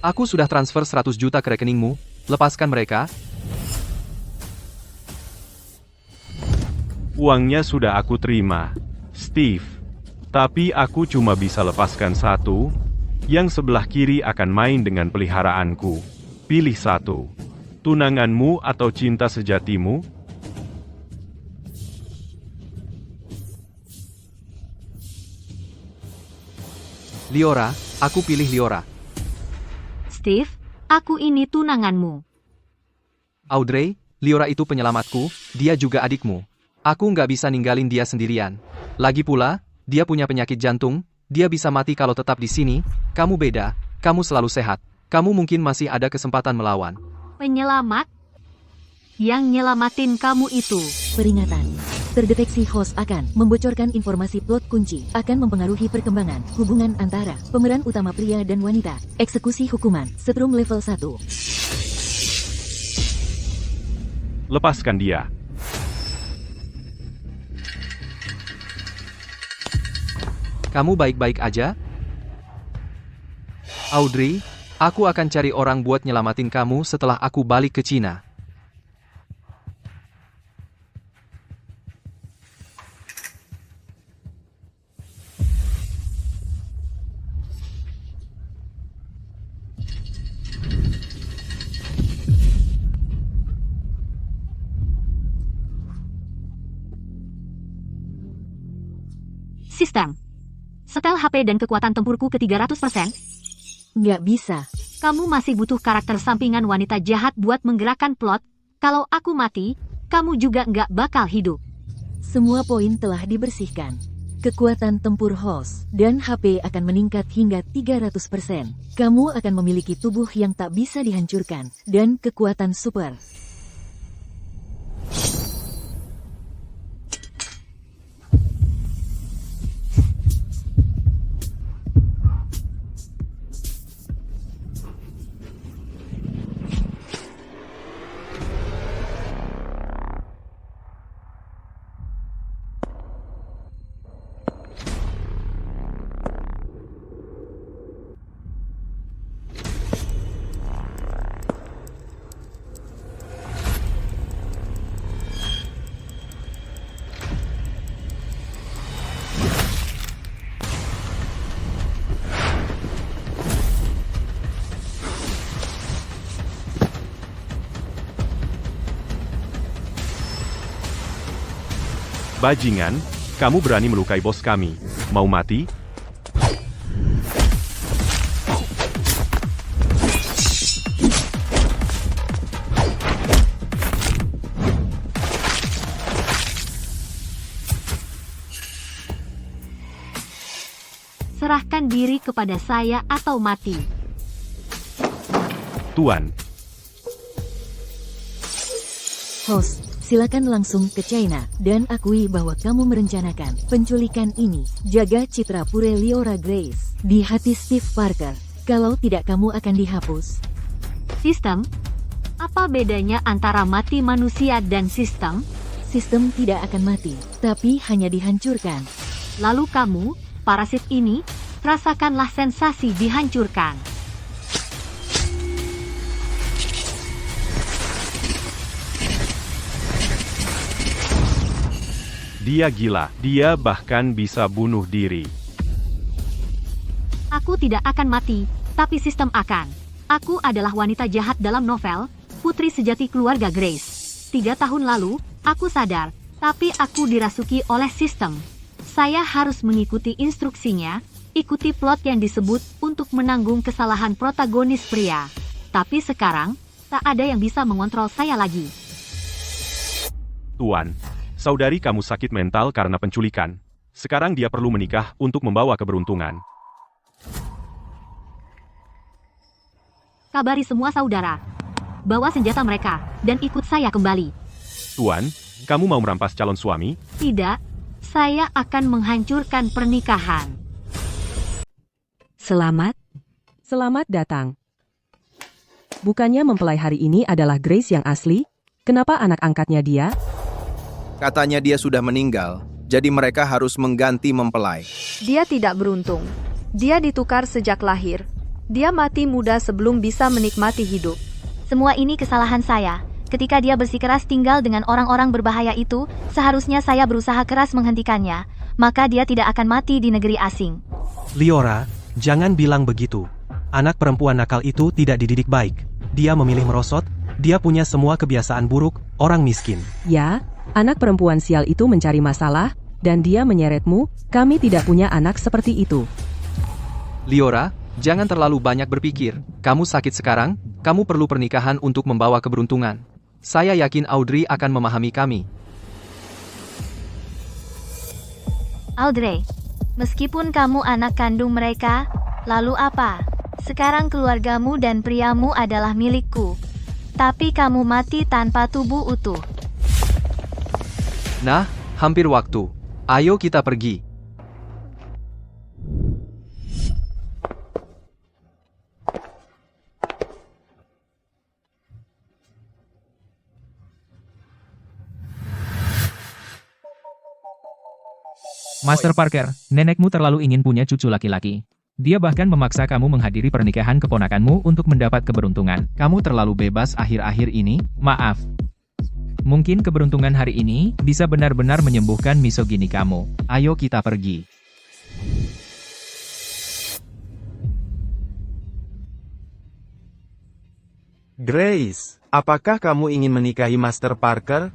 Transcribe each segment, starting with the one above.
Aku sudah transfer 100 juta ke rekeningmu, lepaskan mereka. Uangnya sudah aku terima, Steve. Tapi aku cuma bisa lepaskan satu, yang sebelah kiri akan main dengan peliharaanku. Pilih satu. Tunanganmu atau cinta sejatimu? Liora, aku pilih Liora. Steve, aku ini tunanganmu. Audrey, Liora itu penyelamatku, dia juga adikmu. Aku nggak bisa ninggalin dia sendirian. Lagi pula, dia punya penyakit jantung, dia bisa mati kalau tetap di sini. Kamu beda, kamu selalu sehat. Kamu mungkin masih ada kesempatan melawan. Penyelamat? Yang nyelamatin kamu itu. Peringatan. Terdeteksi host akan membocorkan informasi plot kunci, akan mempengaruhi perkembangan hubungan antara pemeran utama pria dan wanita. Eksekusi hukuman, setrum level 1. Lepaskan dia. Kamu baik-baik aja? Audrey, aku akan cari orang buat nyelamatin kamu setelah aku balik ke Cina. Sistem. Setel HP dan kekuatan tempurku ke 300%. Nggak bisa. Kamu masih butuh karakter sampingan wanita jahat buat menggerakkan plot. Kalau aku mati, kamu juga nggak bakal hidup. Semua poin telah dibersihkan. Kekuatan tempur host dan HP akan meningkat hingga 300%. Kamu akan memiliki tubuh yang tak bisa dihancurkan, dan kekuatan super. Bajingan, kamu berani melukai bos kami. Mau mati? Serahkan diri kepada saya atau mati. Tuan, Host, silakan langsung ke China, dan akui bahwa kamu merencanakan penculikan ini. Jaga citra pure Liora Grace di hati Steve Parker. Kalau tidak, kamu akan dihapus. Sistem? Apa bedanya antara mati manusia dan sistem? Sistem tidak akan mati, tapi hanya dihancurkan. Lalu kamu, parasit ini, rasakanlah sensasi dihancurkan. dia gila. Dia bahkan bisa bunuh diri. Aku tidak akan mati, tapi sistem akan. Aku adalah wanita jahat dalam novel, putri sejati keluarga Grace. 3 tahun lalu, aku sadar, tapi aku dirasuki oleh sistem. Saya harus mengikuti instruksinya, ikuti plot yang disebut untuk menanggung kesalahan protagonis pria. Tapi sekarang, tak ada yang bisa mengontrol saya lagi. Tuan, saudari kamu sakit mental karena penculikan. Sekarang dia perlu menikah untuk membawa keberuntungan. Kabari semua saudara. Bawa senjata mereka, dan ikut saya kembali. Tuan, kamu mau merampas calon suami? Tidak, saya akan menghancurkan pernikahan. Selamat datang. Bukannya mempelai hari ini adalah Grace yang asli? Kenapa anak angkatnya dia? Katanya dia sudah meninggal, jadi mereka harus mengganti mempelai. Dia tidak beruntung. Dia ditukar sejak lahir. Dia mati muda sebelum bisa menikmati hidup. Semua ini kesalahan saya. Ketika dia bersikeras tinggal dengan orang-orang berbahaya itu, seharusnya saya berusaha keras menghentikannya. Maka dia tidak akan mati di negeri asing. Liora, jangan bilang begitu. Anak perempuan nakal itu tidak dididik baik. Dia memilih merosot, dia punya semua kebiasaan buruk, orang miskin. Ya, anak perempuan sial itu mencari masalah, dan dia menyeretmu. Kami tidak punya anak seperti itu. Liora, jangan terlalu banyak berpikir. Kamu sakit sekarang, kamu perlu pernikahan untuk membawa keberuntungan. Saya yakin Audrey akan memahami kami. Audrey, meskipun kamu anak kandung mereka, lalu apa? Sekarang keluargamu dan priamu adalah milikku. Tapi kamu mati tanpa tubuh utuh. Nah, hampir waktu. Ayo kita pergi. Master Parker, nenekmu terlalu ingin punya cucu laki-laki. Dia bahkan memaksa kamu menghadiri pernikahan keponakanmu untuk mendapat keberuntungan. Kamu terlalu bebas akhir-akhir ini, maaf. Mungkin keberuntungan hari ini bisa benar-benar menyembuhkan misogini kamu. Ayo kita pergi. Grace, apakah kamu ingin menikahi Master Parker?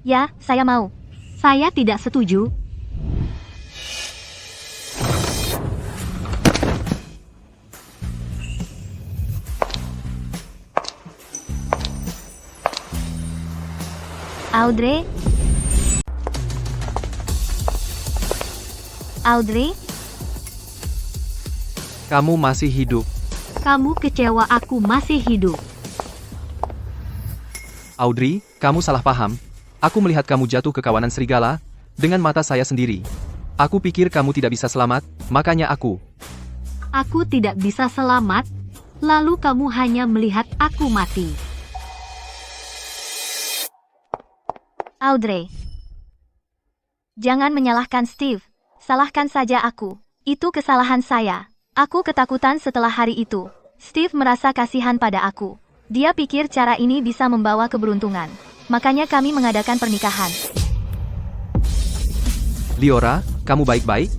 Ya, saya mau. Saya tidak setuju. Audrey? Audrey? Kamu masih hidup. Kamu kecewa aku masih hidup. Audrey, kamu salah paham. Aku melihat kamu jatuh ke kawanan serigala, dengan mata saya sendiri. Aku pikir kamu tidak bisa selamat, makanya aku. Aku tidak bisa selamat, lalu kamu hanya melihat aku mati. Audrey. Jangan menyalahkan Steve. Salahkan saja aku. Itu kesalahan saya. Aku ketakutan setelah hari itu. Steve merasa kasihan pada aku. Dia pikir cara ini bisa membawa keberuntungan. Makanya kami mengadakan pernikahan. Liora, kamu baik-baik?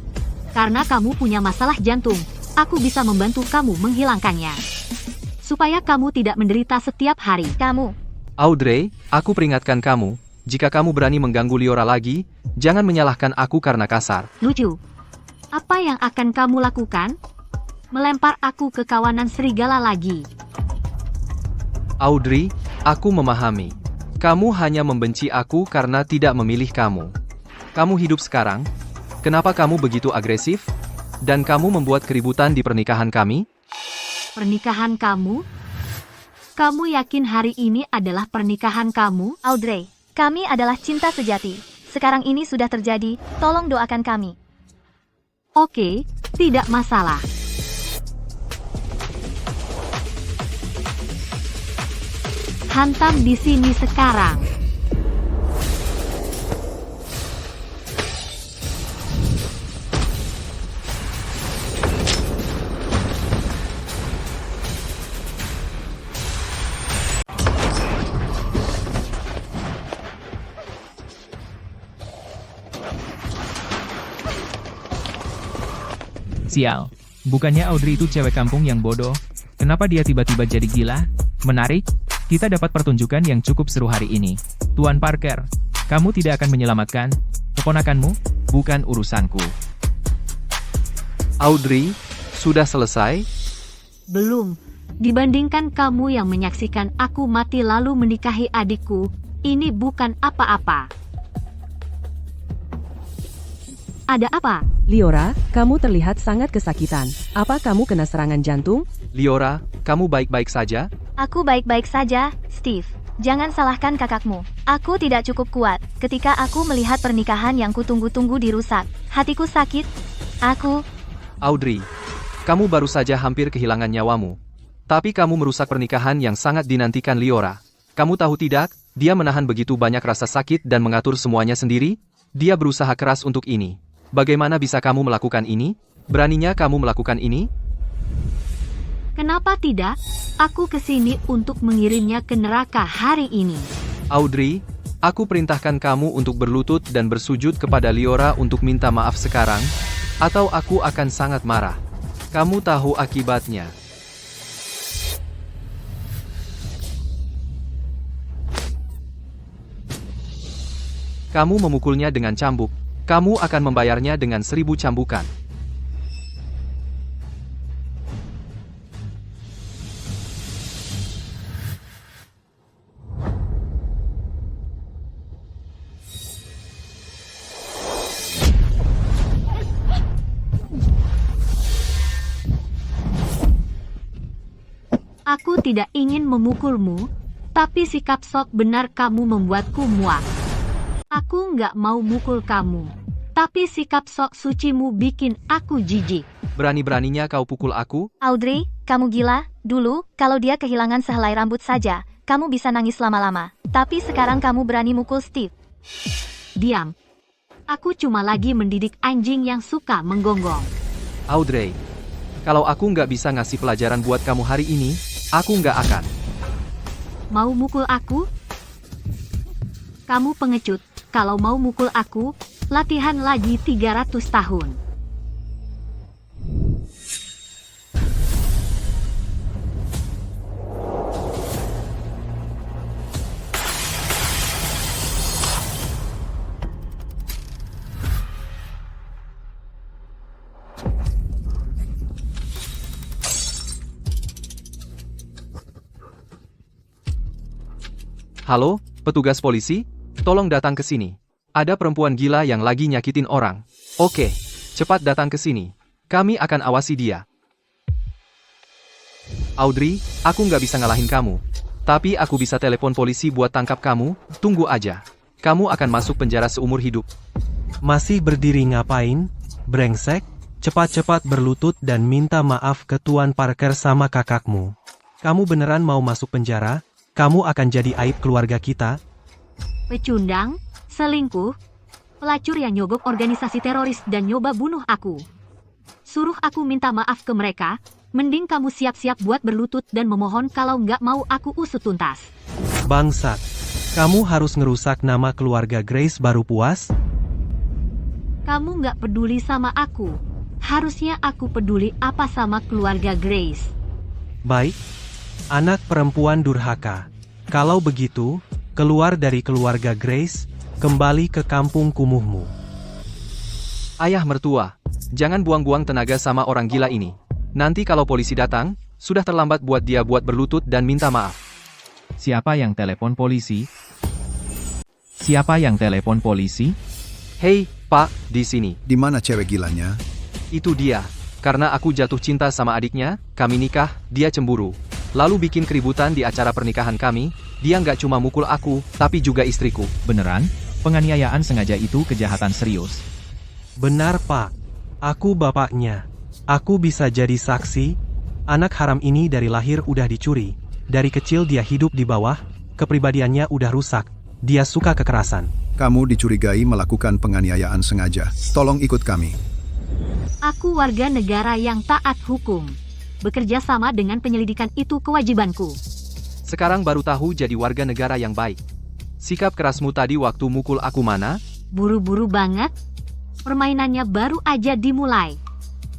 Karena kamu punya masalah jantung, aku bisa membantu kamu menghilangkannya. Supaya kamu tidak menderita setiap hari. Kamu. Audrey, aku peringatkan kamu. Jika kamu berani mengganggu Liora lagi, jangan menyalahkan aku karena kasar. Lucu. Apa yang akan kamu lakukan? Melempar aku ke kawanan serigala lagi. Audrey, aku memahami. Kamu hanya membenci aku karena tidak memilih kamu. Kamu hidup sekarang. Kenapa kamu begitu agresif? Dan kamu membuat keributan di pernikahan kami? Pernikahan kamu? Kamu yakin hari ini adalah pernikahan kamu? Audrey, kami adalah cinta sejati. Sekarang ini sudah terjadi, tolong doakan kami. Oke, tidak masalah. Hantam di sini sekarang. Sial. Bukannya Audrey itu cewek kampung yang bodoh? Kenapa dia tiba-tiba jadi gila? Menarik. Kita dapat pertunjukan yang cukup seru hari ini. Tuan Parker, kamu tidak akan menyelamatkan keponakanmu? Bukan urusanku. Audrey, sudah selesai? Belum. Dibandingkan kamu yang menyaksikan aku mati lalu menikahi adikku, ini bukan apa-apa. Ada apa? Liora, kamu terlihat sangat kesakitan. Apa kamu kena serangan jantung? Liora, kamu baik-baik saja? Aku baik-baik saja, Steve. Jangan salahkan kakakmu. Aku tidak cukup kuat. Ketika aku melihat pernikahan yang kutunggu-tunggu dirusak, hatiku sakit. Audrey, kamu baru saja hampir kehilangan nyawamu. Tapi kamu merusak pernikahan yang sangat dinantikan Liora. Kamu tahu tidak, dia menahan begitu banyak rasa sakit dan mengatur semuanya sendiri? Dia berusaha keras untuk ini. Bagaimana bisa kamu melakukan ini? Beraninya kamu melakukan ini? Kenapa tidak? Aku kesini untuk mengirimnya ke neraka hari ini. Audrey, aku perintahkan kamu untuk berlutut dan bersujud kepada Liora untuk minta maaf sekarang, atau aku akan sangat marah. Kamu tahu akibatnya. Kamu memukulnya dengan cambuk. Kamu akan membayarnya dengan 1000 cambukan. Aku tidak ingin memukulmu, tapi sikap sok benar kamu membuatku muak. Aku nggak mau mukul kamu, tapi sikap sok sucimu bikin aku jijik. Berani-beraninya kau pukul aku? Audrey, kamu gila? Dulu, kalau dia kehilangan sehelai rambut saja, kamu bisa nangis lama-lama. Tapi sekarang kamu berani mukul Steve. Diam. Aku cuma lagi mendidik anjing yang suka menggonggong. Audrey, kalau aku nggak bisa ngasih pelajaran buat kamu hari ini, aku nggak akan. Mau mukul aku? Kamu pengecut. Kalau mau mukul aku, latihan lagi 300 tahun. Halo, petugas polisi? Tolong datang ke sini. Ada perempuan gila yang lagi nyakitin orang. Oke, cepat datang ke sini. Kami akan awasi dia. Audrey, aku nggak bisa ngalahin kamu. Tapi aku bisa telepon polisi buat tangkap kamu, tunggu aja. Kamu akan masuk penjara seumur hidup. Masih berdiri ngapain? Brengsek, cepat-cepat berlutut dan minta maaf ke Tuan Parker sama kakakmu. Kamu beneran mau masuk penjara? Kamu akan jadi aib keluarga kita. Pecundang, selingkuh, pelacur yang nyogok organisasi teroris dan nyoba bunuh aku. Suruh aku minta maaf ke mereka, mending kamu siap-siap buat berlutut dan memohon kalau nggak mau aku usut tuntas. Bangsat, kamu harus ngerusak nama keluarga Grace baru puas? Kamu nggak peduli sama aku. Harusnya aku peduli apa sama keluarga Grace. Baik, anak perempuan durhaka. Kalau begitu, keluar dari keluarga Grace, kembali ke kampung kumuhmu. Ayah mertua, jangan buang-buang tenaga sama orang gila ini. Nanti kalau polisi datang, sudah terlambat buat dia buat berlutut dan minta maaf. Siapa yang telepon polisi? Siapa yang telepon polisi? Hei, Pak, di sini. Di mana cewek gilanya? Itu dia. Karena aku jatuh cinta sama adiknya, kami nikah, dia cemburu. Lalu bikin keributan di acara pernikahan kami, dia nggak cuma mukul aku, tapi juga istriku. Beneran? Penganiayaan sengaja itu kejahatan serius. Benar, Pak. Aku bapaknya. Aku bisa jadi saksi. Anak haram ini dari lahir udah dicuri. Dari kecil dia hidup di bawah, kepribadiannya udah rusak. Dia suka kekerasan. Kamu dicurigai melakukan penganiayaan sengaja. Tolong ikut kami. Aku warga negara yang taat hukum. Bekerja sama dengan penyelidikan itu kewajibanku. Sekarang baru tahu jadi warga negara yang baik. Sikap kerasmu tadi waktu mukul aku mana? Buru-buru banget. Permainannya baru aja dimulai.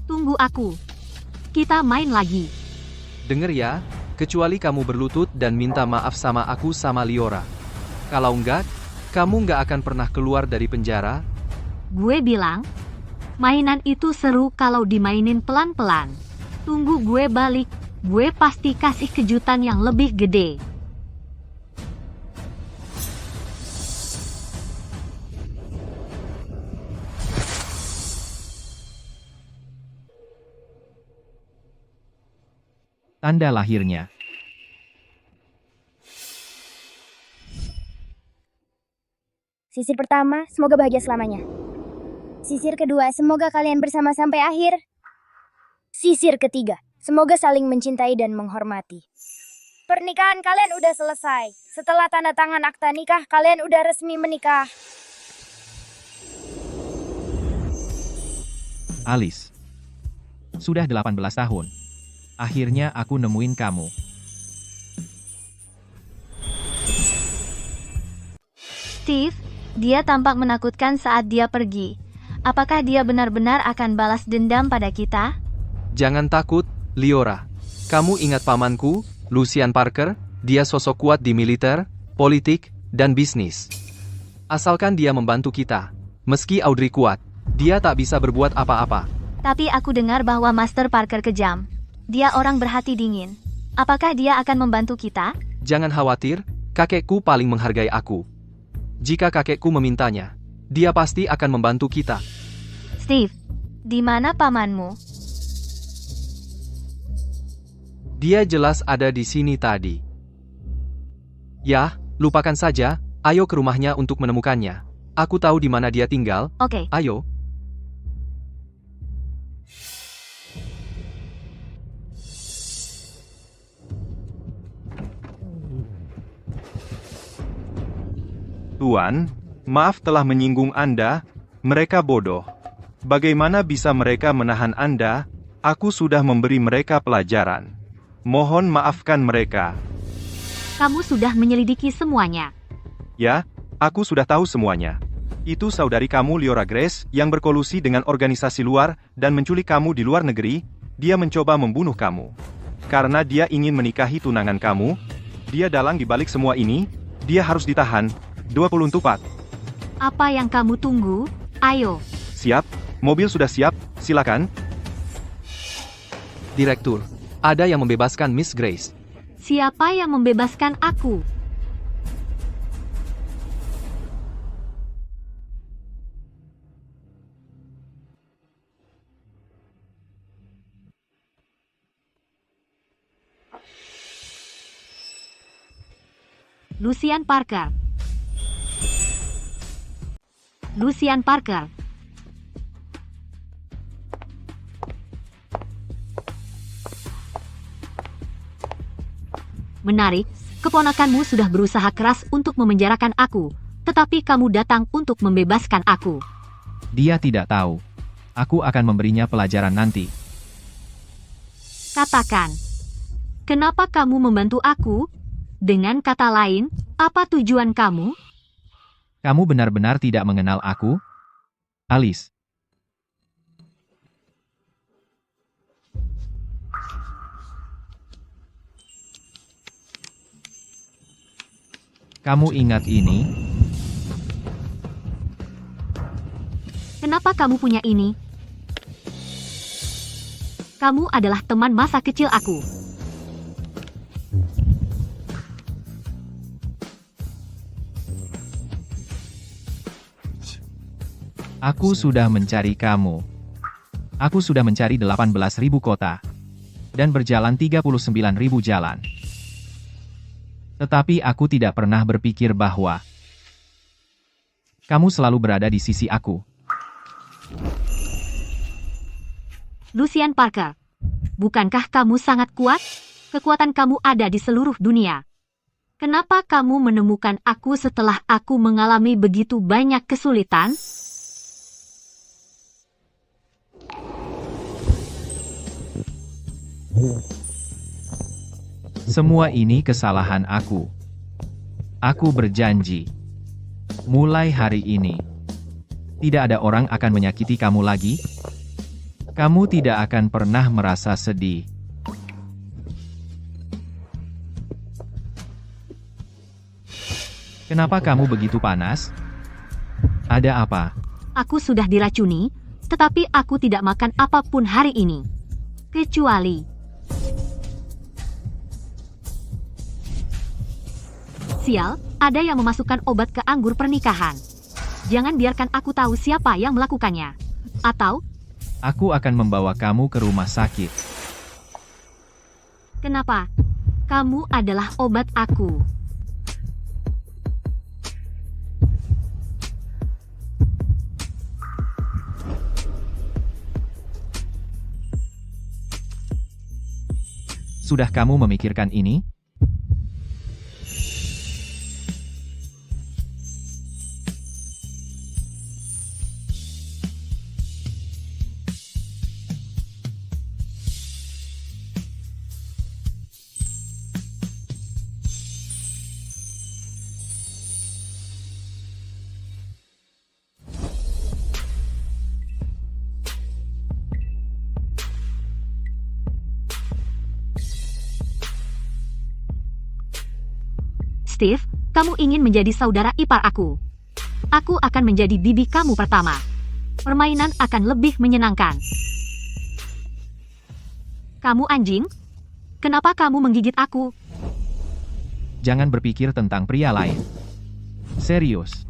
Tunggu aku. Kita main lagi. Dengar ya, kecuali kamu berlutut dan minta maaf sama aku sama Liora. Kalau enggak, kamu nggak akan pernah keluar dari penjara. Gue bilang, mainan itu seru kalau dimainin pelan-pelan. Tunggu gue balik, gue pasti kasih kejutan yang lebih gede. Tanda lahirnya. Sisir pertama, semoga bahagia selamanya. Sisir kedua, semoga kalian bersama sampai akhir. Sisir ketiga, semoga saling mencintai dan menghormati. Pernikahan kalian udah selesai. Setelah tanda tangan akta nikah, kalian udah resmi menikah. Alice. Sudah 18 tahun. Akhirnya aku nemuin kamu. Steve, dia tampak menakutkan saat dia pergi. Apakah dia benar-benar akan balas dendam pada kita? Jangan takut, Liora. Kamu ingat pamanku, Lucian Parker? Dia sosok kuat di militer, politik, dan bisnis. Asalkan dia membantu kita. Meski Audrey kuat, dia tak bisa berbuat apa-apa. Tapi aku dengar bahwa Master Parker kejam. Dia orang berhati dingin. Apakah dia akan membantu kita? Jangan khawatir, kakekku paling menghargai aku. Jika kakekku memintanya, dia pasti akan membantu kita. Steve, di mana pamanmu? Dia jelas ada di sini tadi. Yah, lupakan saja, ayo ke rumahnya untuk menemukannya. Aku tahu di mana dia tinggal. Oke. Ayo. Tuan, maaf telah menyinggung Anda, mereka bodoh. Bagaimana bisa mereka menahan Anda? Aku sudah memberi mereka pelajaran. Mohon maafkan mereka. Kamu sudah menyelidiki semuanya. Ya, aku sudah tahu semuanya. Itu saudari kamu Liora Grace yang berkolusi dengan organisasi luar dan menculik kamu di luar negeri. Dia mencoba membunuh kamu. Karena dia ingin menikahi tunangan kamu, dia dalang di balik semua ini, dia harus ditahan. 24. Apa yang kamu tunggu? Ayo. Siap, mobil sudah siap, silakan. Direktur, ada yang membebaskan Miss Grace. Siapa yang membebaskan aku? Lucian Parker. Lucian Parker. Menarik, keponakanmu sudah berusaha keras untuk memenjarakan aku, tetapi kamu datang untuk membebaskan aku. Dia tidak tahu. Aku akan memberinya pelajaran nanti. Katakan, kenapa kamu membantu aku? Dengan kata lain, apa tujuan kamu? Kamu benar-benar tidak mengenal aku? Alice. Kamu ingat ini? Kenapa kamu punya ini? Kamu adalah teman masa kecil aku. Aku sudah mencari kamu. Aku sudah mencari 18.000 kota. Dan berjalan 39.000 jalan. Tetapi aku tidak pernah berpikir bahwa kamu selalu berada di sisi aku. Lucian Parker, bukankah kamu sangat kuat? Kekuatan kamu ada di seluruh dunia. Kenapa kamu menemukan aku setelah aku mengalami begitu banyak kesulitan? Semua ini kesalahan aku. Aku berjanji. Mulai hari ini, tidak ada orang akan menyakiti kamu lagi. Kamu tidak akan pernah merasa sedih. Kenapa kamu begitu panas? Ada apa? Aku sudah diracuni, tetapi aku tidak makan apapun hari ini. Kecuali sial, ada yang memasukkan obat ke anggur pernikahan. Jangan biarkan aku tahu siapa yang melakukannya. Atau, aku akan membawa kamu ke rumah sakit. kenapa? Kamu adalah obat aku. Sudah kamu memikirkan ini? Steve, kamu ingin menjadi saudara ipar aku. Aku akan menjadi bibi kamu pertama. Permainan akan lebih menyenangkan. Kamu anjing? Kenapa kamu menggigit aku? Jangan berpikir tentang pria lain. Serius.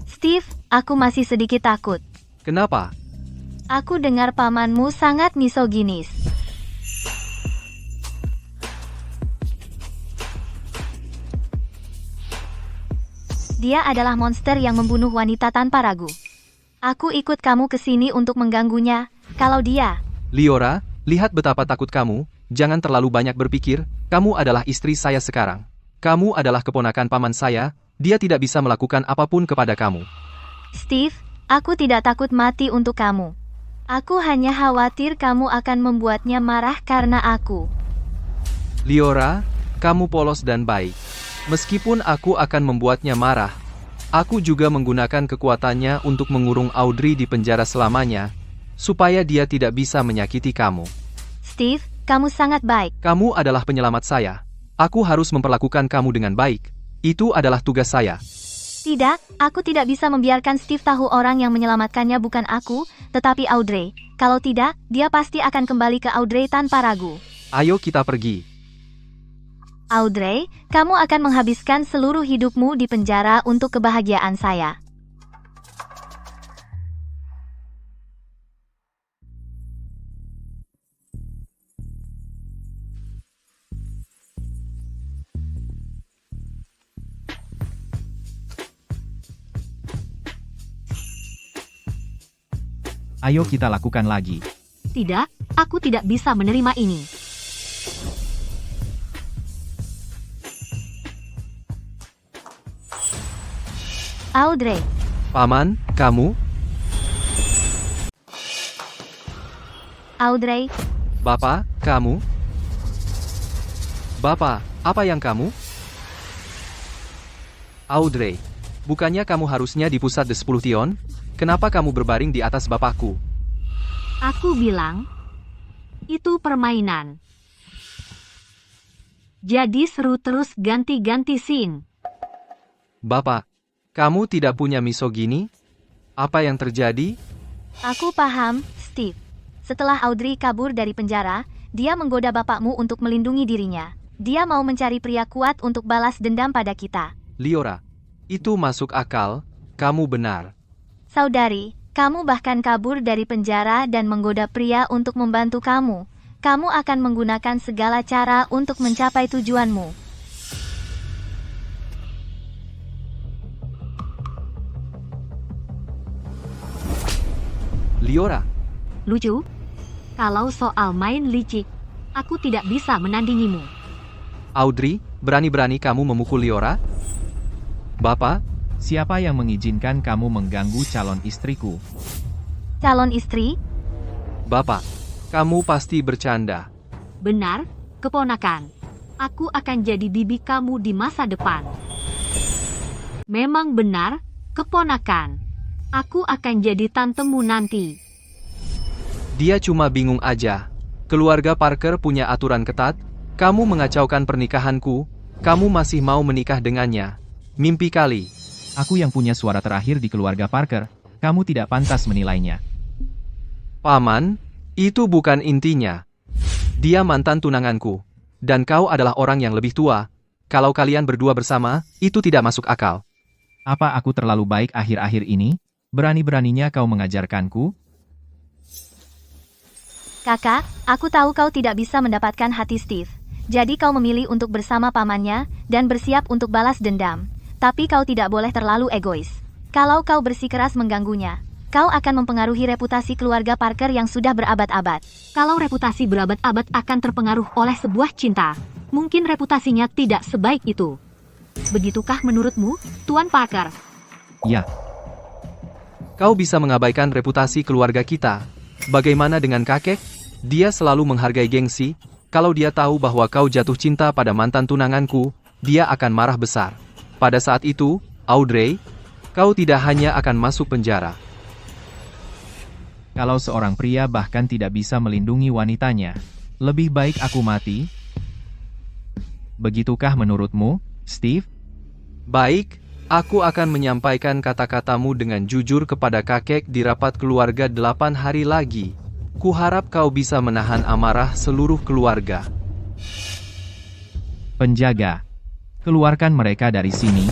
Steve, aku masih sedikit takut. Kenapa? Aku dengar pamanmu sangat misoginis. Dia adalah monster yang membunuh wanita tanpa ragu. Aku ikut kamu ke sini untuk mengganggunya. Kalau dia... Liora, lihat betapa takut kamu. Jangan terlalu banyak berpikir. Kamu adalah istri saya sekarang. Kamu adalah keponakan paman saya. Dia tidak bisa melakukan apapun kepada kamu. Steve, aku tidak takut mati untuk kamu. Aku hanya khawatir kamu akan membuatnya marah karena aku. Liora, kamu polos dan baik. Meskipun aku akan membuatnya marah, aku juga menggunakan kekuatannya untuk mengurung Audrey di penjara selamanya, supaya dia tidak bisa menyakiti kamu. Steve, kamu sangat baik. Kamu adalah penyelamat saya. Aku harus memperlakukan kamu dengan baik. Itu adalah tugas saya. Tidak, aku tidak bisa membiarkan Steve tahu orang yang menyelamatkannya bukan aku, tetapi Audrey. Kalau tidak, dia pasti akan kembali ke Audrey tanpa ragu. Ayo kita pergi. Audrey, kamu akan menghabiskan seluruh hidupmu di penjara untuk kebahagiaan saya. Ayo kita lakukan lagi. Tidak, aku tidak bisa menerima ini. Audrey. Paman, kamu? Audrey. Bapak, kamu? Bapak, apa yang kamu? Audrey, bukannya kamu harusnya di pusat The 10 Tion? Kenapa kamu berbaring di atas bapakku? Aku bilang, itu permainan. Jadi seru terus ganti-ganti scene. Bapak, kamu tidak punya misogini? Apa yang terjadi? Aku paham, Steve. Setelah Audrey kabur dari penjara, dia menggoda bapakmu untuk melindungi dirinya. Dia mau mencari pria kuat untuk balas dendam pada kita. Liora, itu masuk akal, kamu benar. Saudari, kamu bahkan kabur dari penjara dan menggoda pria untuk membantu kamu. Kamu akan menggunakan segala cara untuk mencapai tujuanmu. Liora. Lucu? Kalau soal main licik, aku tidak bisa menandingimu. Audrey, berani-berani kamu memukul Liora? Bapak? Siapa yang mengizinkan kamu mengganggu calon istriku? Calon istri? Bapak, kamu pasti bercanda. Benar, keponakan. Aku akan jadi bibi kamu di masa depan. Memang benar, keponakan. Aku akan jadi tantemu nanti. Dia cuma bingung aja. Keluarga Parker punya aturan ketat. Kamu mengacaukan pernikahanku. Kamu masih mau menikah dengannya. Mimpi kali. Aku yang punya suara terakhir di keluarga Parker. Kamu tidak pantas menilainya. Paman, itu bukan intinya. Dia mantan tunanganku. Dan kau adalah orang yang lebih tua. Kalau kalian berdua bersama, itu tidak masuk akal. Apa aku terlalu baik akhir-akhir ini? Berani-beraninya kau mengajarkanku? Kakak, aku tahu kau tidak bisa mendapatkan hati Steve. Jadi kau memilih untuk bersama pamannya, dan bersiap untuk balas dendam. Tapi kau tidak boleh terlalu egois. Kalau kau bersikeras mengganggunya, kau akan mempengaruhi reputasi keluarga Parker yang sudah berabad-abad. Kalau reputasi berabad-abad akan terpengaruh oleh sebuah cinta, mungkin reputasinya tidak sebaik itu. Begitukah menurutmu, Tuan Parker? Ya. Kau bisa mengabaikan reputasi keluarga kita. Bagaimana dengan kakek? Dia selalu menghargai gengsi. Kalau dia tahu bahwa kau jatuh cinta pada mantan tunanganku, dia akan marah besar. Pada saat itu, Audrey, Kau tidak hanya akan masuk penjara. Kalau seorang pria bahkan tidak bisa melindungi wanitanya, lebih baik aku mati. Begitukah menurutmu, Steve? Baik, aku akan menyampaikan kata-katamu dengan jujur kepada kakek di rapat keluarga 8 hari lagi. Kuharap kau bisa menahan amarah seluruh keluarga. Penjaga, keluarkan mereka dari sini.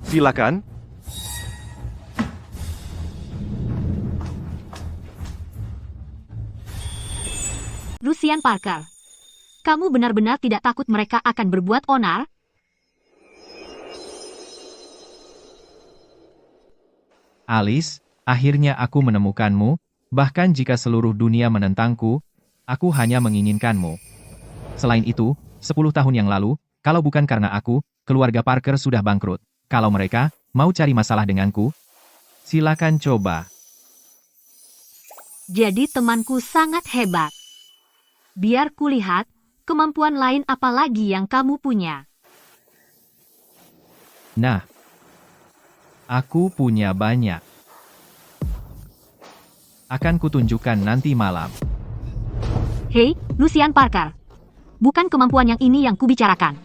Silakan. Lucian Parker, kamu benar-benar tidak takut mereka akan berbuat onar? Alice, akhirnya aku menemukanmu, bahkan jika seluruh dunia menentangku, aku hanya menginginkanmu. Selain itu, 10 tahun yang lalu, kalau bukan karena aku, keluarga Parker sudah bangkrut. Kalau mereka mau cari masalah denganku, silakan coba. Jadi temanku sangat hebat. Biar kulihat, kemampuan lain apa lagi yang kamu punya. Nah, aku punya banyak. Akan kutunjukkan nanti malam. Hei, Lucian Parker. Bukan kemampuan yang ini yang kubicarakan.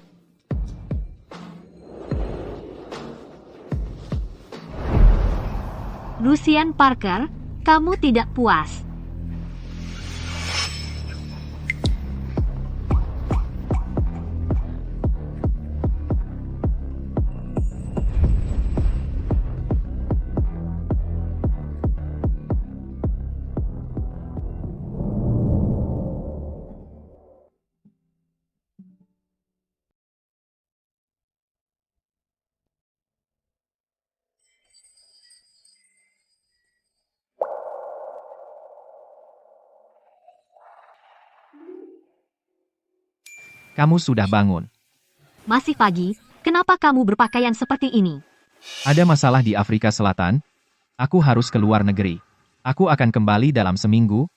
Lucian Parker, kamu tidak puas. Kamu sudah bangun. Masih pagi, kenapa kamu berpakaian seperti ini? Ada masalah di Afrika Selatan. Aku harus ke luar negeri. Aku akan kembali dalam seminggu.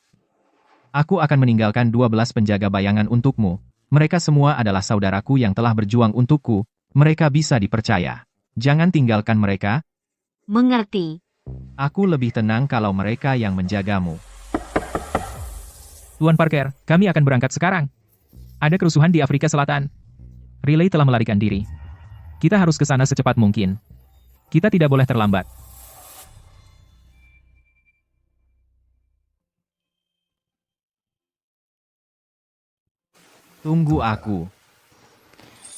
Aku akan meninggalkan 12 penjaga bayangan untukmu. Mereka semua adalah saudaraku yang telah berjuang untukku. Mereka bisa dipercaya. Jangan tinggalkan mereka. Mengerti. Aku lebih tenang kalau mereka yang menjagamu. Tuan Parker, kami akan berangkat sekarang. Ada kerusuhan di Afrika Selatan. Riley telah melarikan diri. Kita harus ke sana secepat mungkin. Kita tidak boleh terlambat. Tunggu aku.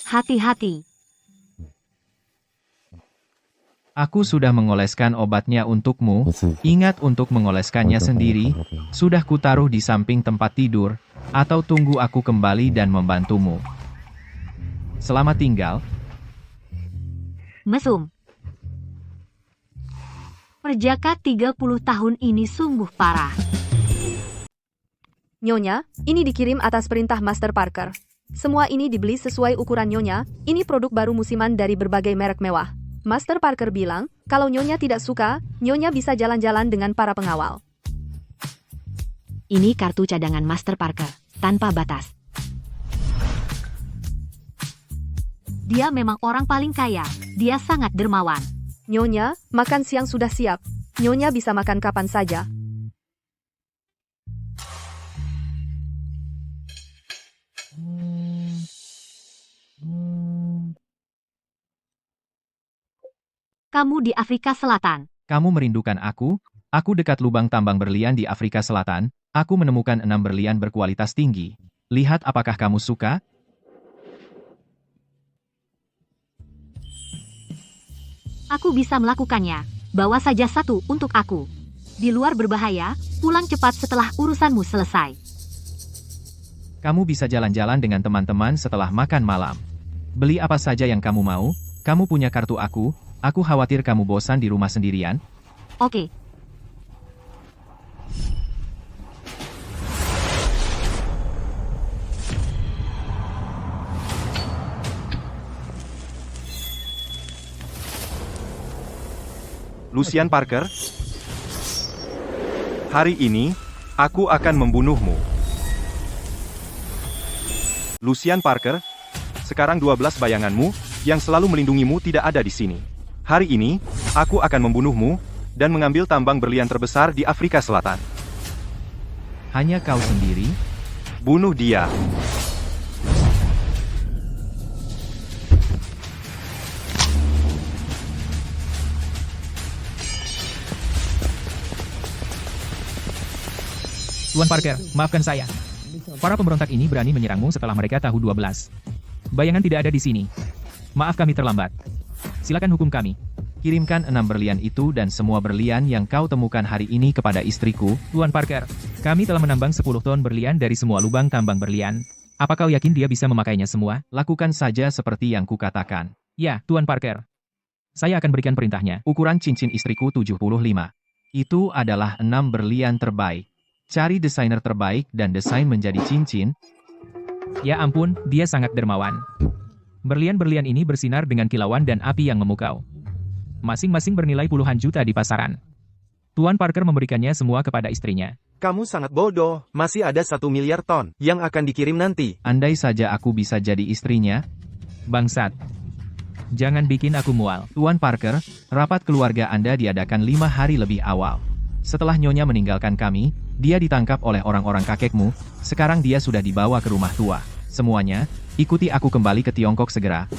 Hati-hati. Aku sudah mengoleskan obatnya untukmu. Ingat untuk mengoleskannya sendiri. Sudah kutaruh di samping tempat tidur. Atau tunggu aku kembali dan membantumu. Selamat tinggal. Mesum. Perjaka 30 tahun ini sungguh parah. Nyonya, ini dikirim atas perintah Master Parker. Semua ini dibeli sesuai ukuran Nyonya, ini produk baru musiman dari berbagai merek mewah. Master Parker bilang, kalau Nyonya tidak suka, Nyonya bisa jalan-jalan dengan para pengawal. Ini kartu cadangan Master Parker, tanpa batas. Dia memang orang paling kaya, dia sangat dermawan. Nyonya, makan siang sudah siap. Nyonya bisa makan kapan saja. Kamu di Afrika Selatan. Kamu merindukan aku? Aku dekat lubang tambang berlian di Afrika Selatan. Aku menemukan 6 berlian berkualitas tinggi. Lihat apakah kamu suka? Aku bisa melakukannya. Bawa saja satu untuk aku. Di luar berbahaya, pulang cepat setelah urusanmu selesai. Kamu bisa jalan-jalan dengan teman-teman setelah makan malam. Beli apa saja yang kamu mau. Kamu punya kartu aku. Aku khawatir kamu bosan di rumah sendirian. Oke. Lucian Parker, hari ini, aku akan membunuhmu. Lucian Parker, sekarang 12 bayanganmu, yang selalu melindungimu tidak ada di sini. Hari ini, aku akan membunuhmu dan mengambil tambang berlian terbesar di Afrika Selatan. Hanya kau sendiri? Bunuh dia. Tuan Parker, maafkan saya. Para pemberontak ini berani menyerangmu setelah mereka tahu 12. Bayangan tidak ada di sini. Maaf kami terlambat. Silakan hukum kami. Kirimkan 6 berlian itu dan semua berlian yang kau temukan hari ini kepada istriku. Tuan Parker, kami telah menambang 10 ton berlian dari semua lubang tambang berlian. Apa kau yakin dia bisa memakainya semua? Lakukan saja seperti yang kukatakan. Ya, Tuan Parker. Saya akan berikan perintahnya. Ukuran cincin istriku 75. Itu adalah 6 berlian terbaik. Cari desainer terbaik dan desain menjadi cincin. Ya ampun, dia sangat dermawan. Berlian-berlian ini bersinar dengan kilauan dan api yang memukau. Masing-masing bernilai puluhan juta di pasaran. Tuan Parker memberikannya semua kepada istrinya. Kamu sangat bodoh, masih ada 1 miliar ton yang akan dikirim nanti. Andai saja aku bisa jadi istrinya. Bangsat. Jangan bikin aku mual. Tuan Parker, rapat keluarga Anda diadakan 5 hari lebih awal. Setelah Nyonya meninggalkan kami, dia ditangkap oleh orang-orang kakekmu, sekarang dia sudah dibawa ke rumah tua. Semuanya, ikuti aku kembali ke Tiongkok segera.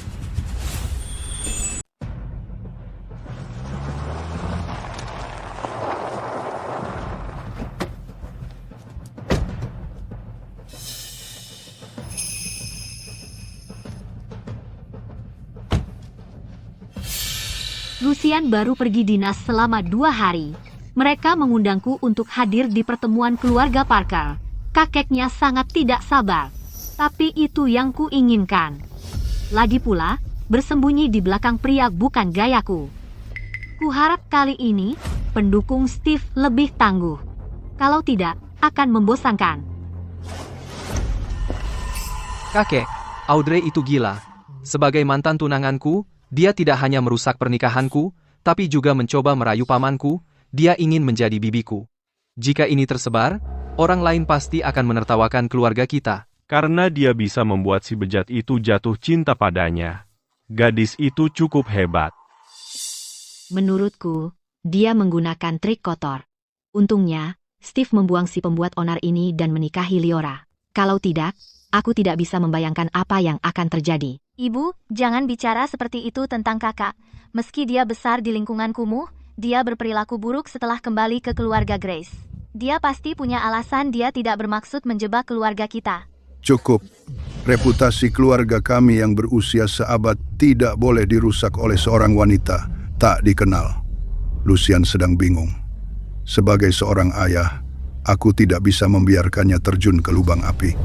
Lucian baru pergi dinas selama 2 hari. Mereka mengundangku untuk hadir di pertemuan keluarga Parker. Kakeknya sangat tidak sabar. Tapi itu yang kuinginkan. Lagi pula, bersembunyi di belakang pria bukan gayaku. Kuharap kali ini, pendukung Steve lebih tangguh. Kalau tidak, akan membosankan. Kakek, Audrey itu gila. Sebagai mantan tunanganku, dia tidak hanya merusak pernikahanku, tapi juga mencoba merayu pamanku. Dia ingin menjadi bibiku. Jika ini tersebar, orang lain pasti akan menertawakan keluarga kita. Karena dia bisa membuat si bejat itu jatuh cinta padanya. Gadis itu cukup hebat. Menurutku, dia menggunakan trik kotor. Untungnya, Steve membuang si pembuat onar ini dan menikahi Liora. Kalau tidak, aku tidak bisa membayangkan apa yang akan terjadi. Ibu, jangan bicara seperti itu tentang kakak. Meski dia besar di lingkungan kumuh, dia berperilaku buruk setelah kembali ke keluarga Grace. Dia pasti punya alasan dia tidak bermaksud menjebak keluarga kita. Cukup. Reputasi keluarga kami yang berusia seabad tidak boleh dirusak oleh seorang wanita tak dikenal. Lucian sedang bingung. Sebagai seorang ayah, aku tidak bisa membiarkannya terjun ke lubang api.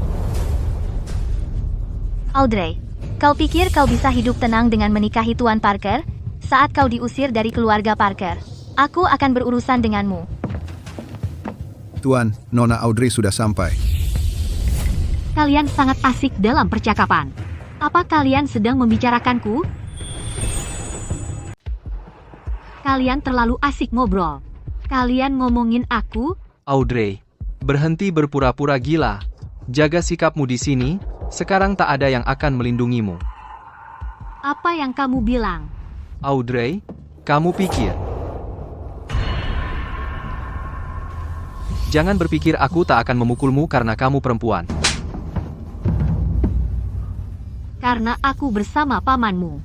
Audrey, kau pikir kau bisa hidup tenang dengan menikahi Tuan Parker? Saat kau diusir dari keluarga Parker, aku akan berurusan denganmu. Tuan, Nona Audrey sudah sampai. Kalian sangat asik dalam percakapan. Apa kalian sedang membicarakanku? Kalian terlalu asik ngobrol. Kalian ngomongin aku? Audrey, berhenti berpura-pura gila. Jaga sikapmu di sini, sekarang tak ada yang akan melindungimu. Apa yang kamu bilang? Audrey, kamu pikir. Jangan berpikir aku tak akan memukulmu karena kamu perempuan. Karena aku bersama pamanmu.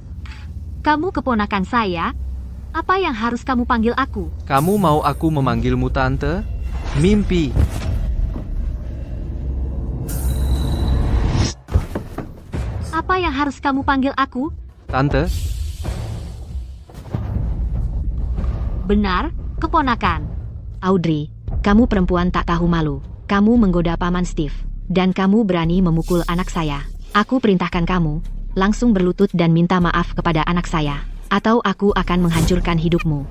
Kamu keponakan saya. Apa yang harus kamu panggil aku? Kamu mau aku memanggilmu tante? Mimpi. Apa yang harus kamu panggil aku? Tante? Benar, keponakan. Audrey, kamu perempuan tak tahu malu. Kamu menggoda paman Steve. Dan kamu berani memukul anak saya. Aku perintahkan kamu, langsung berlutut dan minta maaf kepada anak saya. Atau aku akan menghancurkan hidupmu.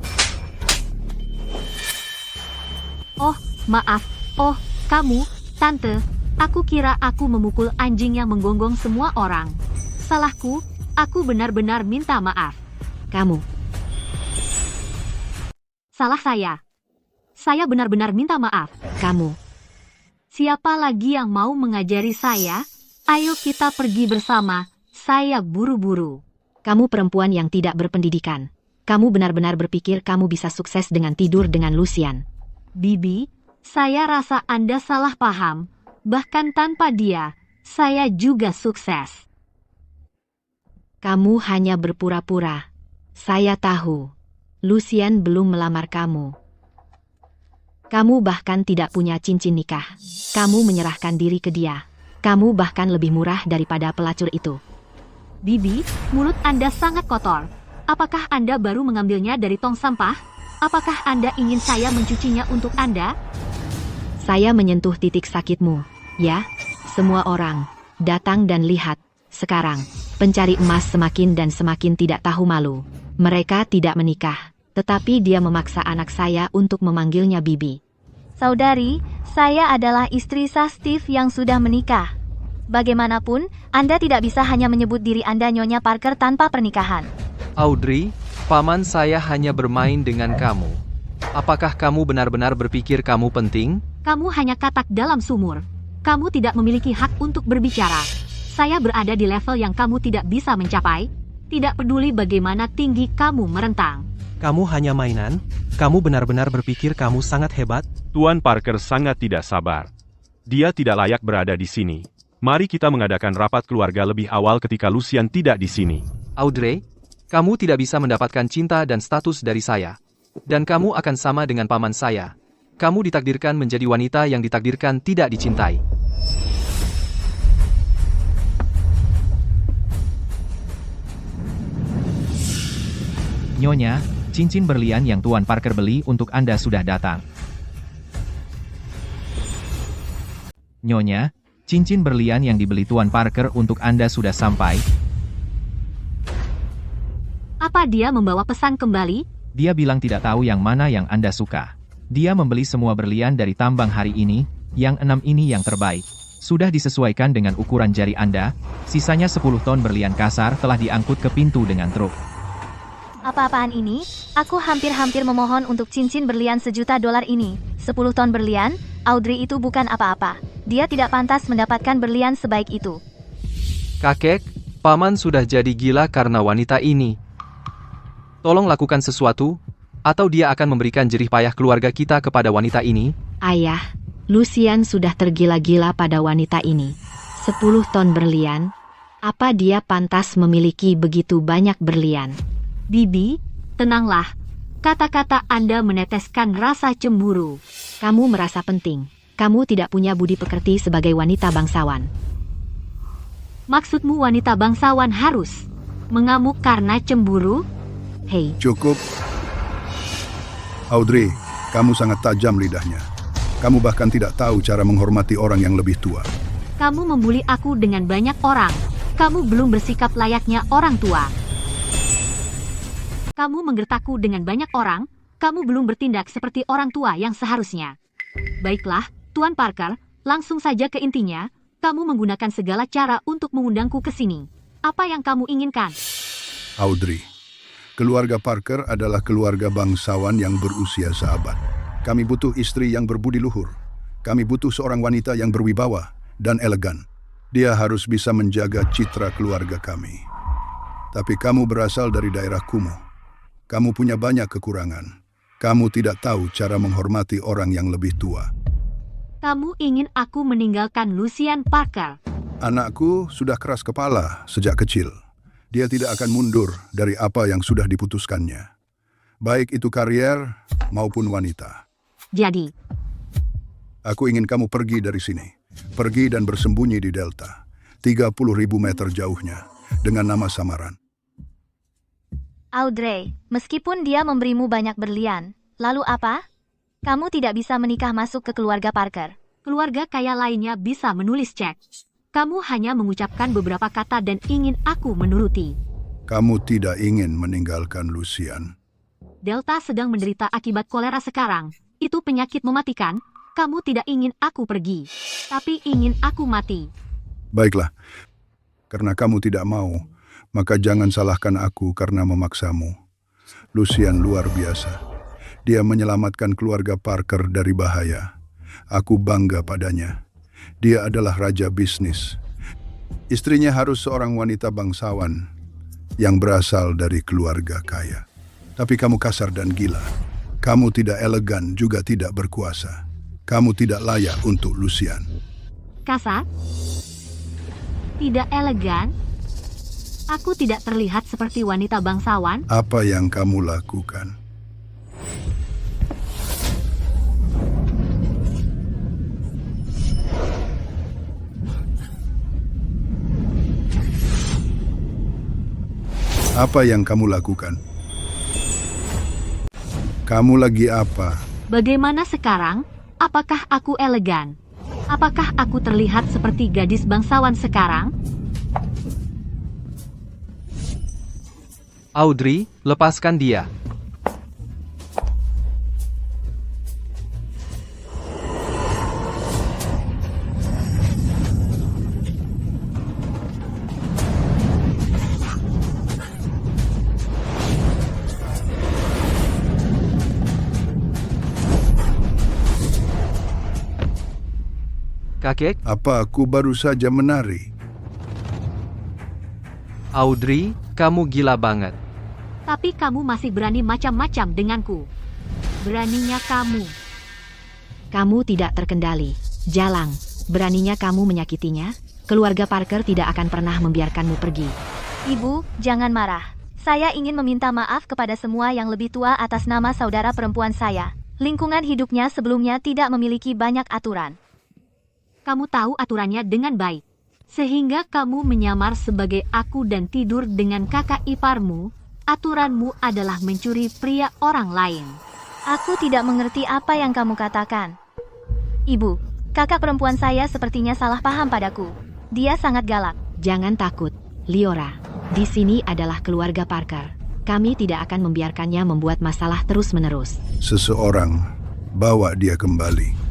Oh, maaf. Oh, kamu, tante. Aku kira aku memukul anjing yang menggonggong semua orang. Salahku, aku benar-benar minta maaf. Kamu. Salah saya. Saya benar-benar minta maaf. Kamu. Siapa lagi yang mau mengajari saya? Ayo kita pergi bersama. Saya buru-buru. Kamu perempuan yang tidak berpendidikan. Kamu benar-benar berpikir kamu bisa sukses dengan tidur dengan Lucian. Bibi, saya rasa Anda salah paham. Bahkan tanpa dia, saya juga sukses. Kamu hanya berpura-pura. Saya tahu. Lucian belum melamar kamu. Kamu bahkan tidak punya cincin nikah. Kamu menyerahkan diri ke dia. Kamu bahkan lebih murah daripada pelacur itu. Bibi, mulut Anda sangat kotor. Apakah Anda baru mengambilnya dari tong sampah? Apakah Anda ingin saya mencucinya untuk Anda? Saya menyentuh titik sakitmu. Ya, semua orang. Datang dan lihat. Sekarang, pencari emas semakin dan semakin tidak tahu malu. Mereka tidak menikah. Tetapi dia memaksa anak saya untuk memanggilnya Bibi. Saudari, saya adalah istri sah Steve yang sudah menikah. Bagaimanapun, Anda tidak bisa hanya menyebut diri Anda Nyonya Parker tanpa pernikahan. Audrey, paman saya hanya bermain dengan kamu. Apakah kamu benar-benar berpikir kamu penting? Kamu hanya katak dalam sumur. Kamu tidak memiliki hak untuk berbicara. Saya berada di level yang kamu tidak bisa mencapai. Tidak peduli bagaimana tinggi kamu merentang. Kamu hanya mainan? Kamu benar-benar berpikir kamu sangat hebat? Tuan Parker sangat tidak sabar. Dia tidak layak berada di sini. Mari kita mengadakan rapat keluarga lebih awal ketika Lucian tidak di sini. Audrey, kamu tidak bisa mendapatkan cinta dan status dari saya. Dan kamu akan sama dengan paman saya. Kamu ditakdirkan menjadi wanita yang ditakdirkan tidak dicintai. Nyonya, cincin berlian yang Tuan Parker beli untuk Anda sudah datang. Nyonya, cincin berlian yang dibeli Tuan Parker untuk Anda sudah sampai. Apa dia membawa pesan kembali? Dia bilang tidak tahu yang mana yang Anda suka. Dia membeli semua berlian dari tambang hari ini, yang 6 ini yang terbaik. Sudah disesuaikan dengan ukuran jari Anda, sisanya 10 ton berlian kasar telah diangkut ke pintu dengan truk. Apa-apaan ini? Aku hampir-hampir memohon untuk cincin berlian $1.000.000 ini. 10 ton berlian? Audrey itu bukan apa-apa. Dia tidak pantas mendapatkan berlian sebaik itu. Kakek, paman sudah jadi gila karena wanita ini. Tolong lakukan sesuatu, atau dia akan memberikan jerih payah keluarga kita kepada wanita ini. Ayah, Lucian sudah tergila-gila pada wanita ini. 10 ton berlian? Apa dia pantas memiliki begitu banyak berlian? Bibi, tenanglah. Kata-kata Anda meneteskan rasa cemburu. Kamu merasa penting. Kamu tidak punya budi pekerti sebagai wanita bangsawan. Maksudmu wanita bangsawan harus mengamuk karena cemburu? Hei. Cukup. Audrey, kamu sangat tajam lidahnya. Kamu bahkan tidak tahu cara menghormati orang yang lebih tua. Kamu membuli aku dengan banyak orang. Kamu belum bersikap layaknya orang tua. Kamu menggertakku dengan banyak orang. Kamu belum bertindak seperti orang tua yang seharusnya. Baiklah, Tuan Parker, langsung saja ke intinya. Kamu menggunakan segala cara untuk mengundangku ke sini. Apa yang kamu inginkan? Audrey, keluarga Parker adalah keluarga bangsawan yang berusia seabad. Kami butuh istri yang berbudi luhur. Kami butuh seorang wanita yang berwibawa dan elegan. Dia harus bisa menjaga citra keluarga kami. Tapi kamu berasal dari daerah kumuh. Kamu punya banyak kekurangan. Kamu tidak tahu cara menghormati orang yang lebih tua. Kamu ingin aku meninggalkan Lucian Parker? Anakku sudah keras kepala sejak kecil. Dia tidak akan mundur dari apa yang sudah diputuskannya. Baik itu karier maupun wanita. Jadi, aku ingin kamu pergi dari sini. Pergi dan bersembunyi di Delta. 30.000 meter jauhnya. Dengan nama samaran. Audrey, meskipun dia memberimu banyak berlian, lalu apa? Kamu tidak bisa menikah masuk ke keluarga Parker. Keluarga kaya lainnya bisa menulis cek. Kamu hanya mengucapkan beberapa kata dan ingin aku menuruti. Kamu tidak ingin meninggalkan Lucian. Delta sedang menderita akibat kolera sekarang. Itu penyakit mematikan. Kamu tidak ingin aku pergi, tapi ingin aku mati. Baiklah, karena kamu tidak mau, maka jangan salahkan aku karena memaksamu. Lucian luar biasa. Dia menyelamatkan keluarga Parker dari bahaya. Aku bangga padanya. Dia adalah raja bisnis. Istrinya harus seorang wanita bangsawan. yang berasal dari keluarga kaya. Tapi kamu kasar dan gila. Kamu tidak elegan juga tidak berkuasa. Kamu tidak layak untuk Lucian. Kasar? Tidak elegan? Aku tidak terlihat seperti wanita bangsawan. Apa yang kamu lakukan? Apa yang kamu lakukan? Kamu lagi apa? Bagaimana sekarang? Apakah aku elegan? Apakah aku terlihat seperti gadis bangsawan sekarang? Audrey, lepaskan dia. Kakek, Apa aku baru saja menari? Audrey, kamu gila banget. Tapi kamu masih berani macam-macam denganku. Beraninya kamu. Kamu tidak terkendali. Jalang, beraninya kamu menyakitinya? Keluarga Parker tidak akan pernah membiarkanmu pergi. Ibu, jangan marah. Saya ingin meminta maaf kepada semua yang lebih tua atas nama saudara perempuan saya. Lingkungan hidupnya sebelumnya tidak memiliki banyak aturan. Kamu tahu aturannya dengan baik. Sehingga kamu menyamar sebagai aku dan tidur dengan kakak iparmu. Aturanmu adalah mencuri pria orang lain. Aku tidak mengerti apa yang kamu katakan. Ibu, kakak perempuan saya sepertinya salah paham padaku. Dia sangat galak. Jangan takut, Liora. Di sini adalah keluarga Parker. Kami tidak akan membiarkannya membuat masalah terus-menerus. Seseorang bawa dia kembali.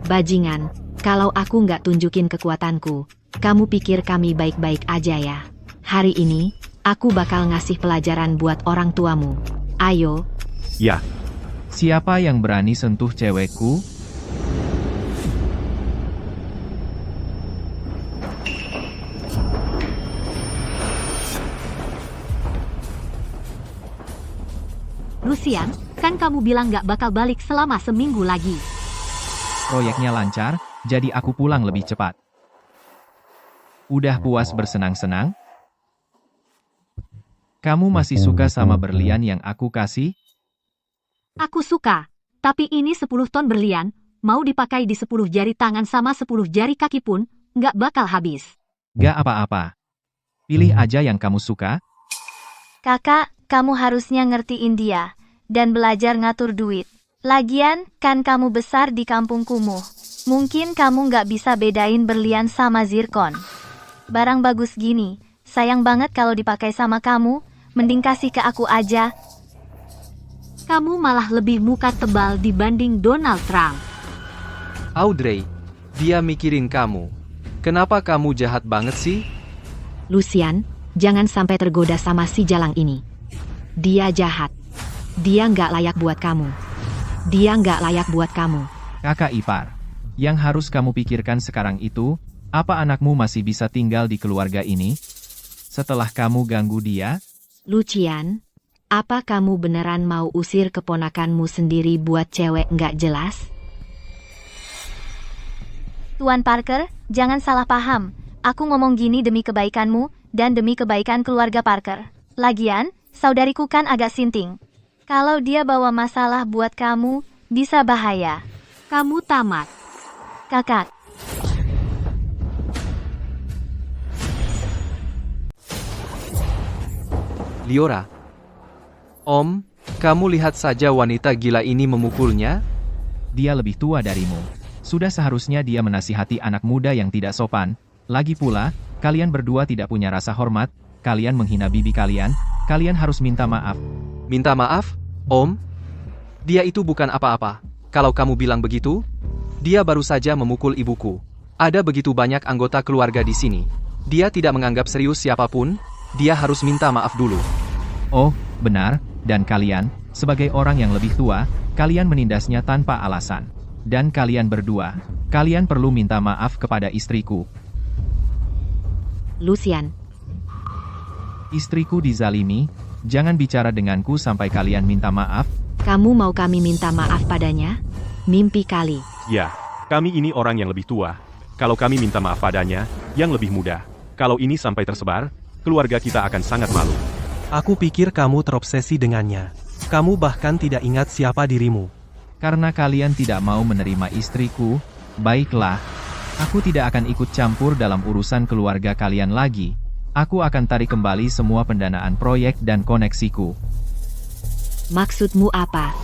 Bajingan, kalau aku nggak tunjukin kekuatanku, kamu pikir kami baik-baik aja ya? Hari ini, aku bakal ngasih pelajaran buat orang tuamu. Ayo. Ya. Siapa yang berani sentuh cewekku? Lucian, kan kamu bilang gak bakal balik selama seminggu lagi. Proyeknya lancar, jadi aku pulang lebih cepat. Udah puas bersenang-senang? Kamu masih suka sama berlian yang aku kasih? Aku suka, tapi ini 10 ton berlian, mau dipakai di 10 jari tangan sama 10 jari kaki pun, nggak bakal habis. Gak apa-apa. Pilih aja yang kamu suka. Kakak, kamu harusnya ngertiin dia, dan belajar ngatur duit. Lagian, kan kamu besar di kampung kumuh. Mungkin kamu nggak bisa bedain berlian sama zirkon. Barang bagus gini, sayang banget kalau dipakai sama kamu, mending kasih ke aku aja. Kamu malah lebih muka tebal dibanding Donald Trump. Audrey, dia mikirin kamu. Kenapa kamu jahat banget sih? Lucian, jangan sampai tergoda sama si Jalang ini. Dia jahat. Dia nggak layak buat kamu. Dia nggak layak buat kamu. Kakak ipar, yang harus kamu pikirkan sekarang itu, apa anakmu masih bisa tinggal di keluarga ini? Setelah kamu ganggu dia? Lucian, apa kamu beneran mau usir keponakanmu sendiri buat cewek nggak jelas? Tuan Parker, jangan salah paham. Aku ngomong gini demi kebaikanmu, dan demi kebaikan keluarga Parker. Lagian, saudariku kan agak sinting. Kalau dia bawa masalah buat kamu, bisa bahaya. Kamu tamat. Kakak. Liora. Om, kamu lihat saja wanita gila ini memukulnya? Dia lebih tua darimu. Sudah seharusnya dia menasihati anak muda yang tidak sopan. Lagi pula, kalian berdua tidak punya rasa hormat, kalian menghina bibi kalian, kalian harus minta maaf. Minta maaf, Om? Dia itu bukan apa-apa. Kalau kamu bilang begitu, dia baru saja memukul ibuku. Ada begitu banyak anggota keluarga di sini. Dia tidak menganggap serius siapapun, dia harus minta maaf dulu. Oh, benar, dan kalian, sebagai orang yang lebih tua, kalian menindasnya tanpa alasan. Dan kalian berdua, kalian perlu minta maaf kepada istriku. Lucian, Istriku dizalimi, jangan bicara denganku sampai kalian minta maaf. Kamu mau kami minta maaf padanya? Mimpi kali. Ya, kami ini orang yang lebih tua. Kalau kami minta maaf padanya, yang lebih muda. Kalau ini sampai tersebar, keluarga kita akan sangat malu. Aku pikir kamu terobsesi dengannya. Kamu bahkan tidak ingat siapa dirimu. Karena kalian tidak mau menerima istriku, baiklah. Aku tidak akan ikut campur dalam urusan keluarga kalian lagi. Aku akan tarik kembali semua pendanaan proyek dan koneksiku. Maksudmu apa?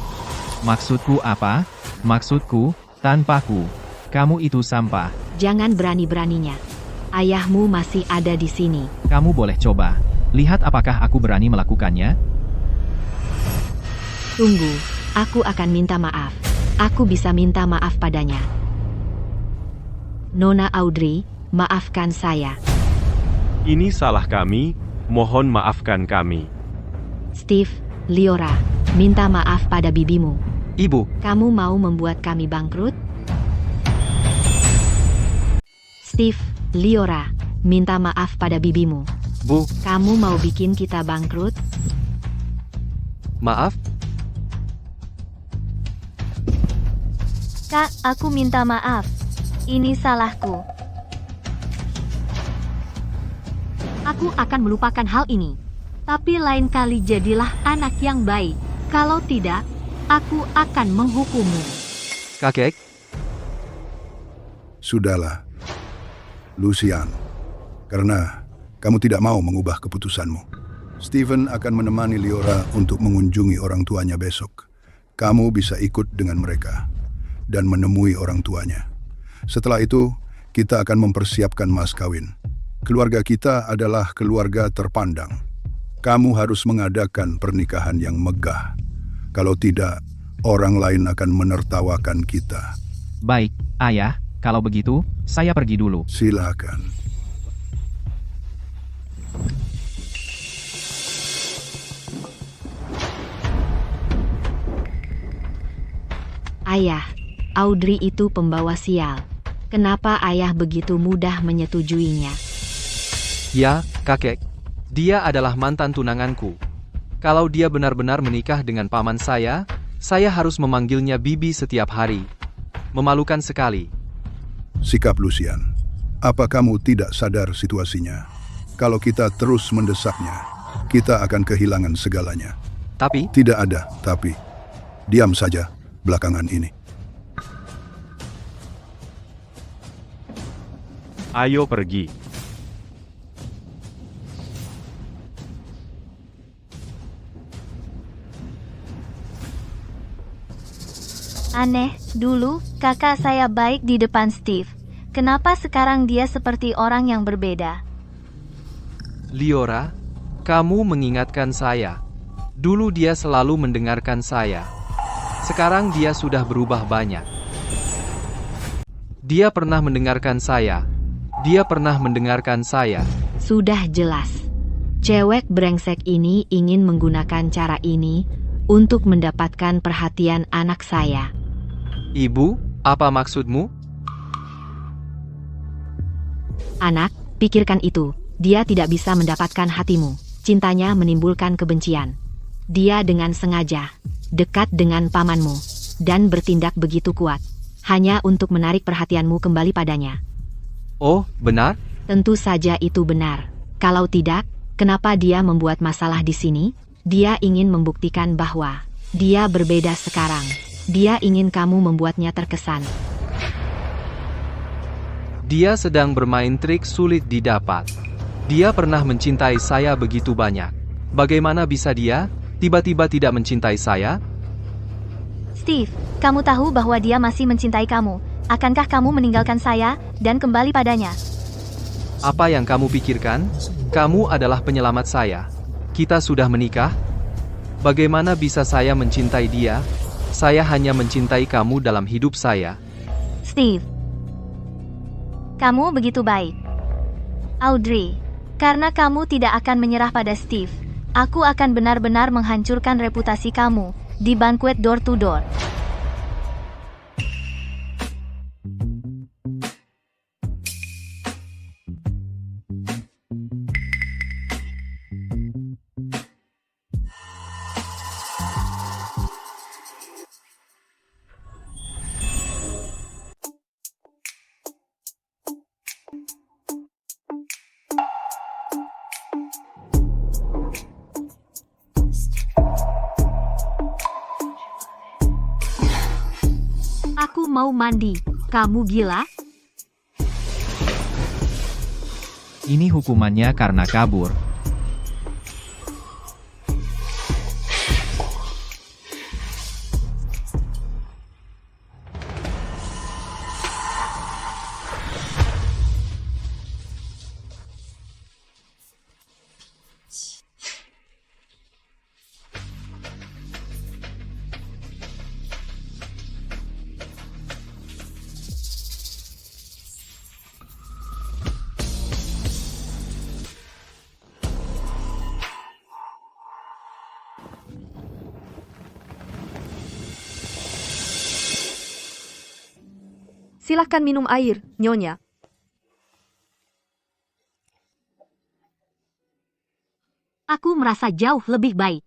Maksudku apa? Maksudku, tanpaku. Kamu itu sampah. Jangan berani-beraninya. Ayahmu masih ada di sini. Kamu boleh coba. Lihat apakah aku berani melakukannya. Tunggu, aku akan minta maaf. Aku bisa minta maaf padanya. Nona Audrey, maafkan saya. Ini salah kami, mohon maafkan kami. Steve, Liora, minta maaf pada bibimu. Ibu, Kamu mau membuat kami bangkrut? Steve, Liora, minta maaf pada bibimu. Bu, Kamu mau bikin kita bangkrut? maaf. Kak, aku minta maaf. Ini salahku. Aku akan melupakan hal ini. Tapi lain kali jadilah anak yang baik. Kalau tidak, aku akan menghukummu. Kakek, Sudahlah, Lucian. Karena kamu tidak mau mengubah keputusanmu. Steven akan menemani Liora untuk mengunjungi orang tuanya besok. Kamu bisa ikut dengan mereka dan menemui orang tuanya. Setelah itu, kita akan mempersiapkan mas kawin. Keluarga kita adalah keluarga terpandang. Kamu harus mengadakan pernikahan yang megah. Kalau tidak, orang lain akan menertawakan kita. Baik, Ayah, kalau begitu, saya pergi dulu. Silakan. Ayah, Audrey itu pembawa sial. Kenapa ayah begitu mudah menyetujuinya? ya, kakek. Dia adalah mantan tunanganku. Kalau dia benar-benar menikah dengan paman saya harus memanggilnya Bibi setiap hari. Memalukan sekali. Sikap Lucian. Apa kamu tidak sadar situasinya? Kalau kita terus mendesaknya, kita akan kehilangan segalanya. Tapi? Tidak ada tapi. Diam saja belakangan ini. Ayo pergi. Aneh, dulu kakak saya baik di depan Steve. Kenapa sekarang dia seperti orang yang berbeda? Liora, kamu mengingatkan saya. Dulu dia selalu mendengarkan saya. Sekarang dia sudah berubah banyak. Dia pernah mendengarkan saya. Dia pernah mendengarkan saya. Sudah jelas. Cewek brengsek ini ingin menggunakan cara ini untuk mendapatkan perhatian anak saya. Ibu, apa maksudmu? Anak, pikirkan itu. Dia tidak bisa mendapatkan hatimu. Cintanya menimbulkan kebencian. Dia dengan sengaja dekat dengan pamanmu dan bertindak begitu kuat hanya untuk menarik perhatianmu kembali padanya. Oh, benar? Tentu saja itu benar. Kalau tidak, kenapa dia membuat masalah di sini? Dia ingin membuktikan bahwa dia berbeda sekarang. Dia ingin kamu membuatnya terkesan. Dia sedang bermain trik sulit didapat. Dia pernah mencintai saya begitu banyak. Bagaimana bisa dia tiba-tiba tidak mencintai saya? Steve, kamu tahu bahwa dia masih mencintai kamu. Akankah kamu meninggalkan saya dan kembali padanya? Apa yang kamu pikirkan? Kamu adalah penyelamat saya. Kita sudah menikah. Bagaimana bisa saya mencintai dia? Saya hanya mencintai kamu dalam hidup saya. Steve, kamu begitu baik. Audrey, karena kamu tidak akan menyerah pada Steve, aku akan benar-benar menghancurkan reputasi kamu di banquet door to door. Aku mau mandi. Kamu gila? Ini hukumannya karena kabur. Silahkan minum air, Nyonya. Aku merasa jauh lebih baik.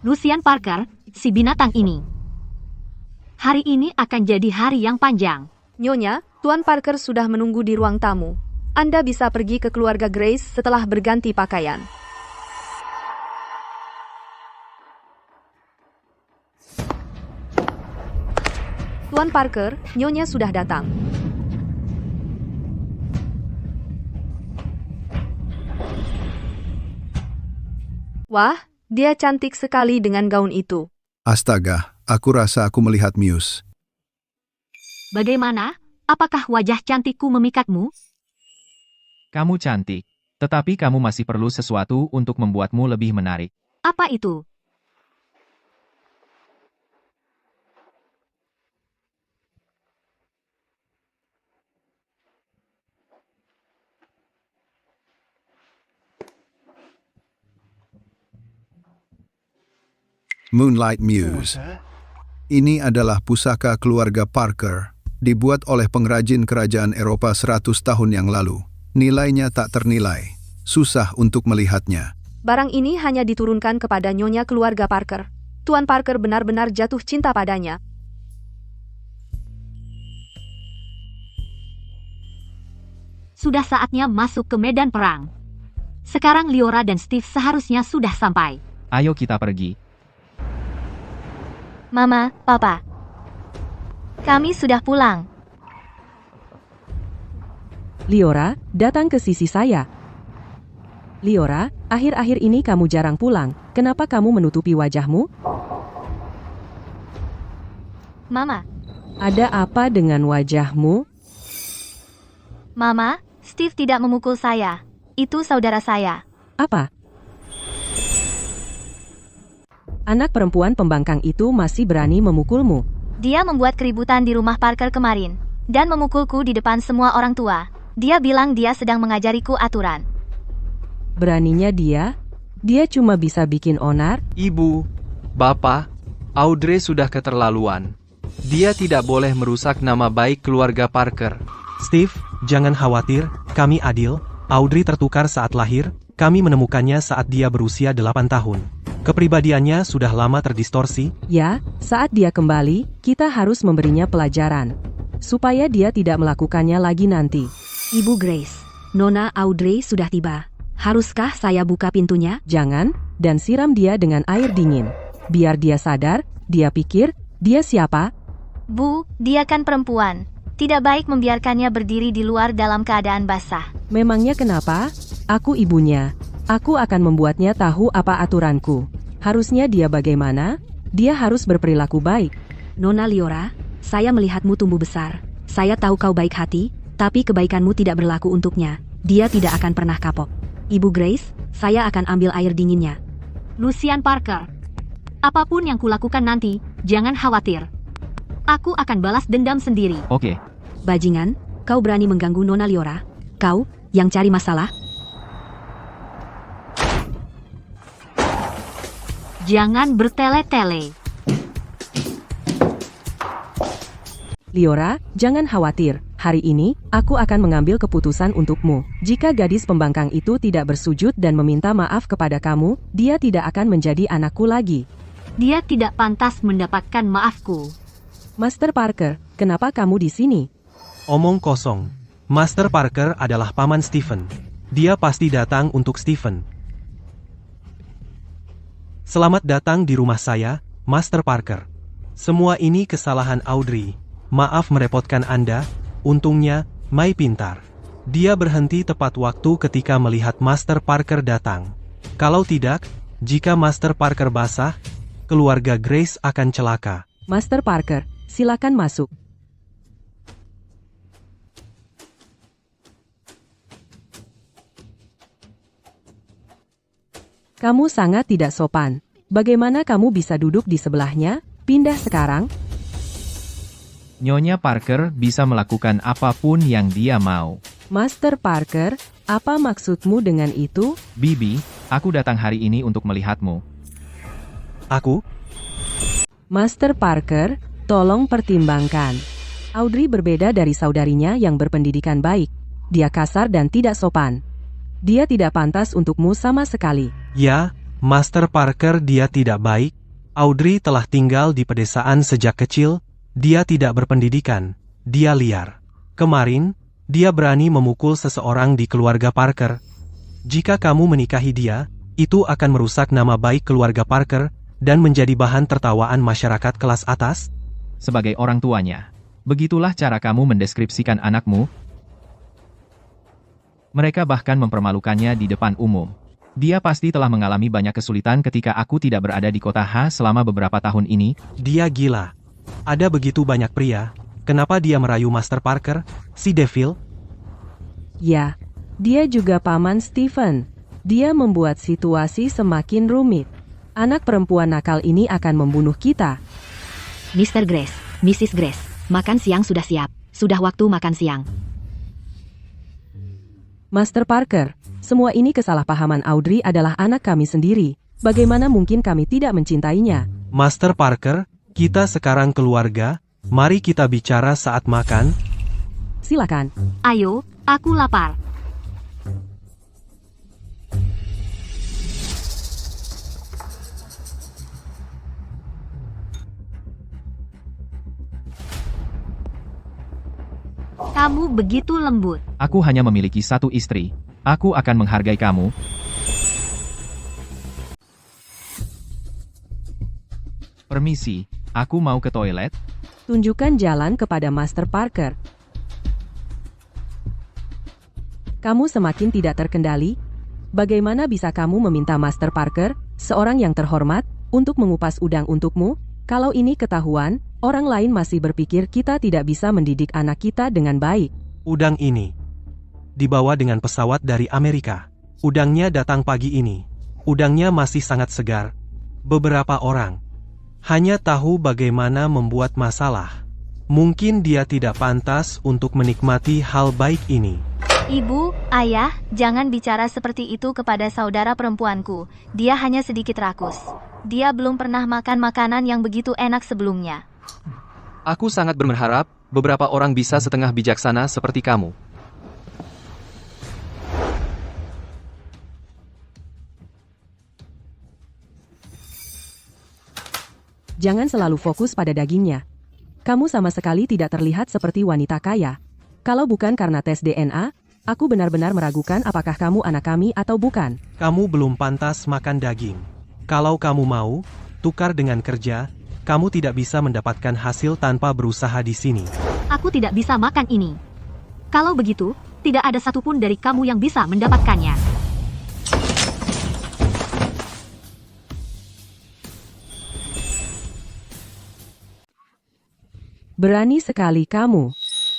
Lucian Parker, si binatang ini. Hari ini akan jadi hari yang panjang. Nyonya, Tuan Parker sudah menunggu di ruang tamu. Anda bisa pergi ke keluarga Grace setelah berganti pakaian. Tuan Parker, Nyonya sudah datang. Wah, dia cantik sekali dengan gaun itu. Astaga, aku rasa aku melihat Muse. Bagaimana? Apakah wajah cantikku memikatmu? Kamu cantik, tetapi kamu masih perlu sesuatu untuk membuatmu lebih menarik. Apa itu? Moonlight Muse. Ini adalah pusaka keluarga Parker, dibuat oleh pengrajin kerajaan Eropa 100 tahun yang lalu. Nilainya tak ternilai. Susah untuk melihatnya. Barang ini hanya diturunkan kepada Nyonya keluarga Parker. Tuan Parker benar-benar jatuh cinta padanya. Sudah saatnya masuk ke medan perang. Sekarang Liora dan Steve seharusnya sudah sampai. Ayo kita pergi. Mama, Papa. Kami sudah pulang. Liora, datang ke sisi saya. Liora, akhir-akhir ini kamu jarang pulang. Kenapa kamu menutupi wajahmu? Mama. Ada apa dengan wajahmu? Mama, Steve tidak memukul saya. Itu saudara saya. Apa? Anak perempuan pembangkang itu masih berani memukulmu. Dia membuat keributan di rumah Parker kemarin, dan memukulku di depan semua orang tua. Dia bilang dia sedang mengajariku aturan. Beraninya dia? Dia cuma bisa bikin onar? Ibu, Bapak, Audrey sudah keterlaluan. Dia tidak boleh merusak nama baik keluarga Parker. Steve, jangan khawatir, kami adil. Audrey tertukar saat lahir, kami menemukannya saat dia berusia 8 tahun. Kepribadiannya sudah lama terdistorsi. Ya, saat dia kembali, kita harus memberinya pelajaran. Supaya dia tidak melakukannya lagi nanti. Ibu Grace, Nona Audrey sudah tiba. Haruskah saya buka pintunya? Jangan, dan siram dia dengan air dingin. Biar dia sadar, dia pikir, dia siapa? Bu, dia kan perempuan. Tidak baik membiarkannya berdiri di luar dalam keadaan basah. Memangnya kenapa? Aku ibunya. Aku akan membuatnya tahu apa aturanku. Harusnya dia bagaimana? Dia harus berperilaku baik. Nona Liora, saya melihatmu tumbuh besar. Saya tahu kau baik hati, tapi kebaikanmu tidak berlaku untuknya. Dia tidak akan pernah kapok. Ibu Grace, saya akan ambil air dinginnya. Lucian Parker. Apapun yang kulakukan nanti, jangan khawatir. Aku akan balas dendam sendiri. Oke. Bajingan, kau berani mengganggu Nona Liora? Kau, yang cari masalah? Jangan bertele-tele. Liora, jangan khawatir. Hari ini, aku akan mengambil keputusan untukmu. Jika gadis pembangkang itu tidak bersujud dan meminta maaf kepada kamu, dia tidak akan menjadi anakku lagi. Dia tidak pantas mendapatkan maafku. Master Parker, kenapa kamu di sini? Omong kosong. Master Parker adalah paman Stephen. Dia pasti datang untuk Stephen. Selamat datang di rumah saya, Master Parker. Semua ini kesalahan Audrey. Maaf merepotkan Anda. Untungnya, Mai pintar. Dia berhenti tepat waktu ketika melihat Master Parker datang. Kalau tidak, jika Master Parker basah, keluarga Grace akan celaka. Master Parker, silakan masuk. Kamu sangat tidak sopan. Bagaimana kamu bisa duduk di sebelahnya? Pindah sekarang. Nyonya Parker bisa melakukan apapun yang dia mau. Master Parker, apa maksudmu dengan itu? Bibi, aku datang hari ini untuk melihatmu. Aku? Master Parker, tolong pertimbangkan. Audrey berbeda dari saudarinya yang berpendidikan baik. Dia kasar dan tidak sopan. Dia tidak pantas untukmu sama sekali. Ya, Master Parker, dia tidak baik. Audrey telah tinggal di pedesaan sejak kecil. Dia tidak berpendidikan. Dia liar. Kemarin, dia berani memukul seseorang di keluarga Parker. Jika kamu menikahi dia, itu akan merusak nama baik keluarga Parker dan menjadi bahan tertawaan masyarakat kelas atas. Sebagai orang tuanya, begitulah cara kamu mendeskripsikan anakmu. Mereka bahkan mempermalukannya di depan umum. Dia pasti telah mengalami banyak kesulitan ketika aku tidak berada di kota H selama beberapa tahun ini. Dia gila. Ada begitu banyak pria. Kenapa dia merayu Master Parker, si Devil? Ya, dia juga paman Stephen. Dia membuat situasi semakin rumit. Anak perempuan nakal ini akan membunuh kita. Mr. Grace, Mrs. Grace, makan siang sudah siap. Sudah waktu makan siang. Master Parker, semua ini kesalahpahaman. Audrey adalah anak kami sendiri. Bagaimana mungkin kami tidak mencintainya? Master Parker, kita sekarang keluarga. Mari kita bicara saat makan. Silakan. Ayo, aku lapar. Kamu begitu lembut. Aku hanya memiliki satu istri. Aku akan menghargai kamu. Permisi, aku mau ke toilet. Tunjukkan jalan kepada Master Parker. Kamu semakin tidak terkendali. Bagaimana bisa kamu meminta Master Parker, seorang yang terhormat, untuk mengupas udang untukmu? Kalau ini ketahuan, orang lain masih berpikir kita tidak bisa mendidik anak kita dengan baik. Udang ini dibawa dengan pesawat dari Amerika. Udangnya datang pagi ini. Udangnya masih sangat segar. Beberapa orang hanya tahu bagaimana membuat masalah. Mungkin dia tidak pantas untuk menikmati hal baik ini. Ibu, ayah, jangan bicara seperti itu kepada saudara perempuanku. Dia hanya sedikit rakus. Dia belum pernah makan makanan yang begitu enak sebelumnya. Aku sangat berharap beberapa orang bisa setengah bijaksana seperti kamu. Jangan selalu fokus pada dagingnya. Kamu sama sekali tidak terlihat seperti wanita kaya. Kalau bukan karena tes DNA, aku benar-benar meragukan apakah kamu anak kami atau bukan. Kamu belum pantas makan daging. Kalau kamu mau, tukar dengan kerja, kamu tidak bisa mendapatkan hasil tanpa berusaha di sini. Aku tidak bisa makan ini. Kalau begitu, tidak ada satupun dari kamu yang bisa mendapatkannya. Berani sekali kamu.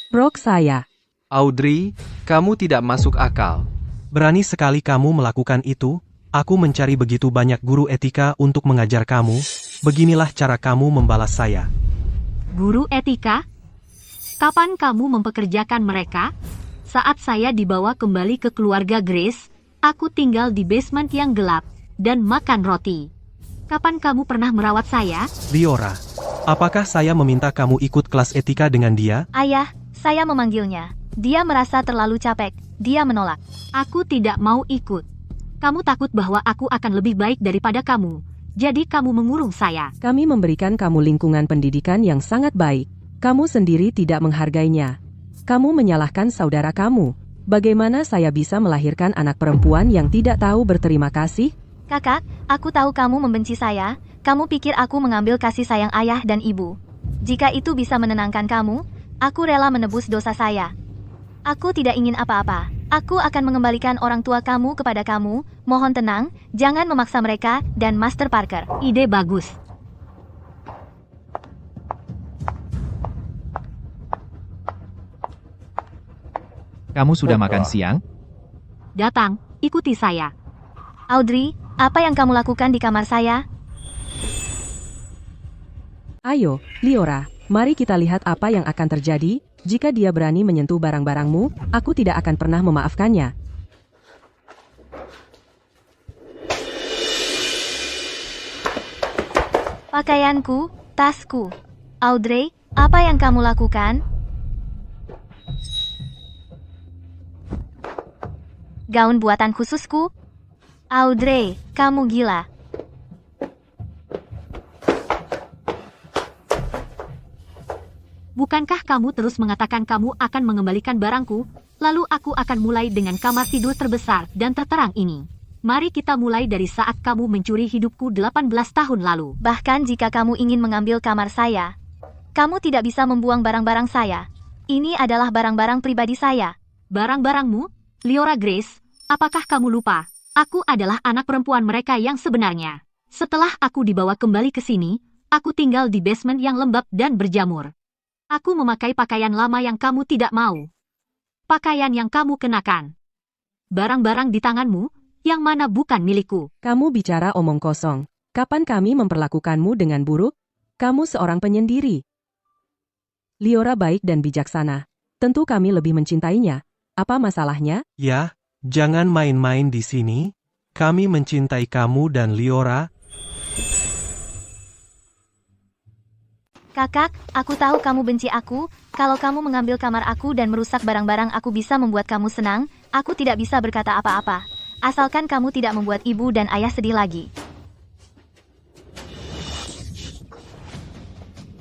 Rok saya. Audrey, kamu tidak masuk akal. Berani sekali kamu melakukan itu. Aku mencari begitu banyak guru etika untuk mengajar kamu. Beginilah cara kamu membalas saya. Guru etika? Kapan kamu mempekerjakan mereka? Saat saya dibawa kembali ke keluarga Grace, aku tinggal di basement yang gelap dan makan roti. Kapan kamu pernah merawat saya? Liora, apakah saya meminta kamu ikut kelas etika dengan dia? Ayah, saya memanggilnya. Dia merasa terlalu capek. Dia menolak. Aku tidak mau ikut. Kamu takut bahwa aku akan lebih baik daripada kamu. Jadi kamu mengurung saya. Kami memberikan kamu lingkungan pendidikan yang sangat baik. Kamu sendiri tidak menghargainya. Kamu menyalahkan saudara kamu. Bagaimana saya bisa melahirkan anak perempuan yang tidak tahu berterima kasih? Kakak, aku tahu kamu membenci saya. Kamu pikir aku mengambil kasih sayang ayah dan ibu. Jika itu bisa menenangkan kamu, aku rela menebus dosa saya. Aku tidak ingin apa-apa. Aku akan mengembalikan orang tua kamu kepada kamu. Mohon tenang, jangan memaksa mereka dan Master Parker. Ide bagus. Kamu sudah makan siang? Datang, ikuti saya. Audrey, apa yang kamu lakukan di kamar saya? Ayo, Liora, mari kita lihat apa yang akan terjadi. Jika dia berani menyentuh barang-barangmu, aku tidak akan pernah memaafkannya. Pakaianku, tasku. Audrey, apa yang kamu lakukan? Gaun buatan khususku? Audrey, kamu gila. Bukankah kamu terus mengatakan kamu akan mengembalikan barangku? Lalu aku akan mulai dengan kamar tidur terbesar dan terterang ini. Mari kita mulai dari saat kamu mencuri hidupku 18 tahun lalu. Bahkan jika kamu ingin mengambil kamar saya, kamu tidak bisa membuang barang-barang saya. Ini adalah barang-barang pribadi saya. Barang-barangmu? Liora Grace, apakah kamu lupa? Aku adalah anak perempuan mereka yang sebenarnya. Setelah aku dibawa kembali ke sini, aku tinggal di basement yang lembab dan berjamur. Aku memakai pakaian lama yang kamu tidak mau. Pakaian yang kamu kenakan. Barang-barang di tanganmu, yang mana bukan milikku. Kamu bicara omong kosong. Kapan kami memperlakukanmu dengan buruk? Kamu seorang penyendiri. Liora baik dan bijaksana. Tentu kami lebih mencintainya. Apa masalahnya? Ya, jangan main-main di sini. Kami mencintai kamu dan Liora. Kakak, aku tahu kamu benci aku. Kalau kamu mengambil kamar aku dan merusak barang-barang aku bisa membuat kamu senang, aku tidak bisa berkata apa-apa. Asalkan kamu tidak membuat ibu dan ayah sedih lagi.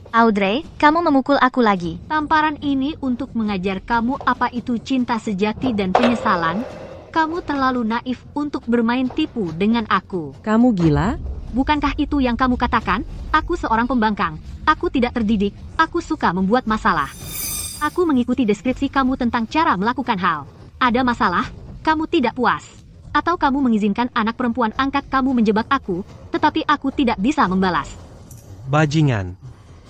Audrey, kamu memukul aku lagi. Tamparan ini untuk mengajar kamu apa itu cinta sejati dan penyesalan. Kamu terlalu naif untuk bermain tipu dengan aku. Kamu gila? Bukankah itu yang kamu katakan? Aku seorang pembangkang. Aku tidak terdidik. Aku suka membuat masalah. Aku mengikuti deskripsi kamu tentang cara melakukan hal. Ada masalah? Kamu tidak puas? Atau kamu mengizinkan anak perempuan angkat kamu menjebak aku, tetapi aku tidak bisa membalas? Bajingan.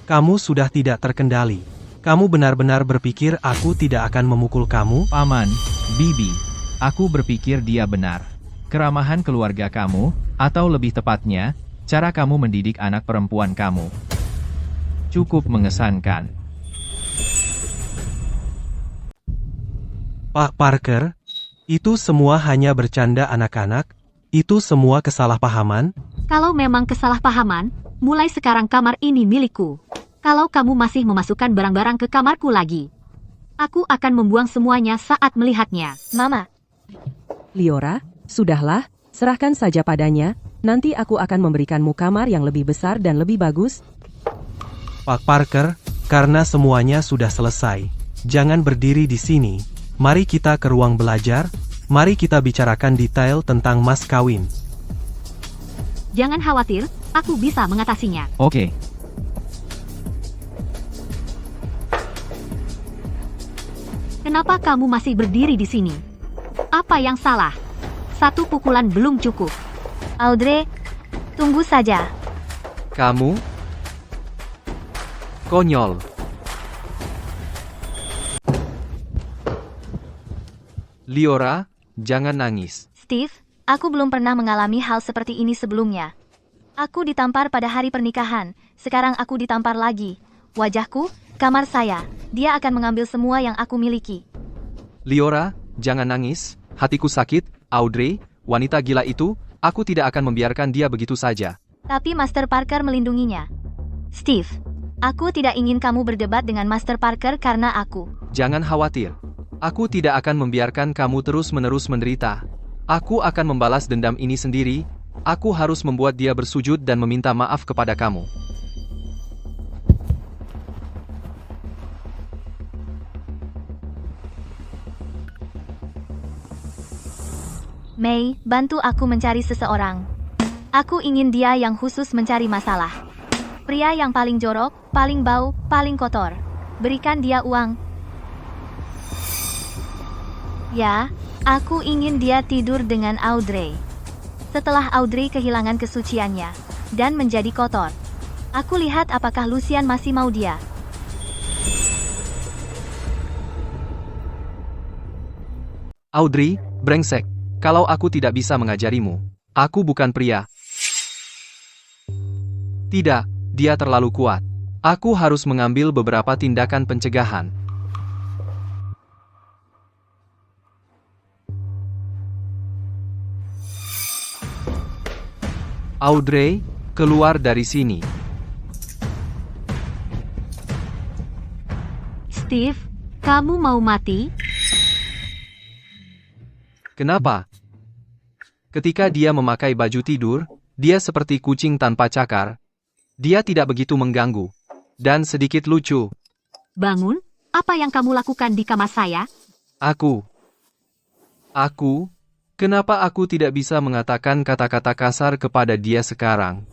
Kamu sudah tidak terkendali. Kamu benar-benar berpikir aku tidak akan memukul kamu? Paman, Bibi, aku berpikir dia benar. Keramahan keluarga kamu, atau lebih tepatnya, cara kamu mendidik anak perempuan kamu, cukup mengesankan. Pak Parker, itu semua hanya bercanda anak-anak? Itu semua kesalahpahaman? Kalau memang kesalahpahaman, mulai sekarang kamar ini milikku. Kalau kamu masih memasukkan barang-barang ke kamarku lagi, aku akan membuang semuanya saat melihatnya. Mama. Liora, sudahlah, serahkan saja padanya. Nanti aku akan memberikanmu kamar yang lebih besar dan lebih bagus. Pak Parker, karena semuanya sudah selesai, jangan berdiri di sini. Mari kita ke ruang belajar. Mari kita bicarakan detail tentang mas kawin. Jangan khawatir, aku bisa mengatasinya. Oke. Kenapa kamu masih berdiri di sini? Apa yang salah? Satu pukulan belum cukup. Audrey, tunggu saja. Kamu? Konyol. Liora, jangan nangis. Steve, aku belum pernah mengalami hal seperti ini sebelumnya. Aku ditampar pada hari pernikahan, sekarang aku ditampar lagi. Wajahku, kamar saya, dia akan mengambil semua yang aku miliki. Liora, jangan nangis, hatiku sakit. Audrey, wanita gila itu, aku tidak akan membiarkan dia begitu saja. Tapi Master Parker melindunginya. Steve, aku tidak ingin kamu berdebat dengan Master Parker karena aku. Jangan khawatir. Aku tidak akan membiarkan kamu terus-menerus menderita. Aku akan membalas dendam ini sendiri. Aku harus membuat dia bersujud dan meminta maaf kepada kamu. May, bantu aku mencari seseorang. Aku ingin dia yang khusus mencari masalah. Pria yang paling jorok, paling bau, paling kotor. Berikan dia uang. Ya, aku ingin dia tidur dengan Audrey. Setelah Audrey kehilangan kesuciannya dan menjadi kotor, aku lihat apakah Lucian masih mau dia. Audrey, brengsek. Kalau aku tidak bisa mengajarimu, aku bukan pria. Tidak, dia terlalu kuat. Aku harus mengambil beberapa tindakan pencegahan. Audrey, keluar dari sini. Steve, kamu mau mati? Kenapa? Ketika dia memakai baju tidur, dia seperti kucing tanpa cakar. Dia tidak begitu mengganggu. Dan sedikit lucu. Bangun, apa yang kamu lakukan di kamar saya? Aku. Kenapa aku tidak bisa mengatakan kata-kata kasar kepada dia sekarang?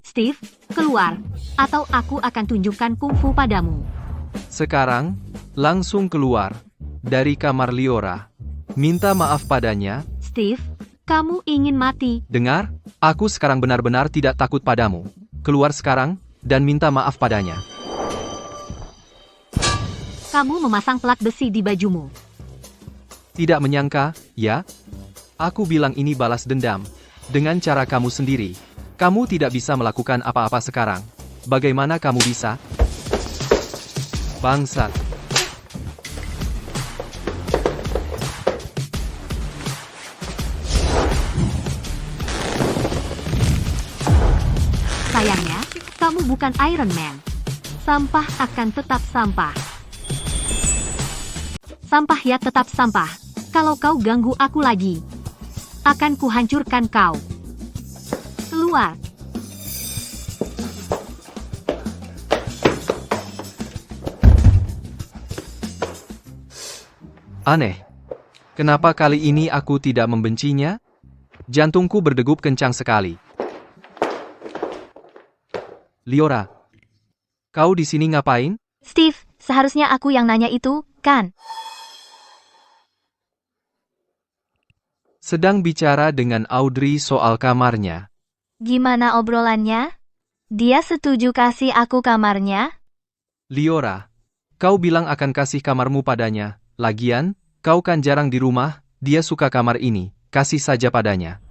Steve, keluar. Atau aku akan tunjukkan kungfu padamu. Sekarang, langsung keluar. Dari kamar Liora. Minta maaf padanya. Steve, kamu ingin mati. Dengar, aku sekarang benar-benar tidak takut padamu. Keluar sekarang, dan minta maaf padanya. Kamu memasang plat besi di bajumu. Tidak menyangka, ya? Aku bilang ini balas dendam. Dengan cara kamu sendiri. Kamu tidak bisa melakukan apa-apa sekarang. Bagaimana kamu bisa? Bangsat. Sayangnya, kamu bukan Iron Man. Sampah akan tetap sampah. Sampah ya tetap sampah. Kalau kau ganggu aku lagi, akan kuhancurkan kau. Keluar. Aneh. Kenapa kali ini aku tidak membencinya? Jantungku berdegup kencang sekali. Liora, kau di sini ngapain? Steve, seharusnya aku yang nanya itu, kan? Sedang bicara dengan Audrey soal kamarnya. Gimana obrolannya? Dia setuju kasih aku kamarnya? Liora, kau bilang akan kasih kamarmu padanya. Lagian, kau kan jarang di rumah, dia suka kamar ini, kasih saja padanya.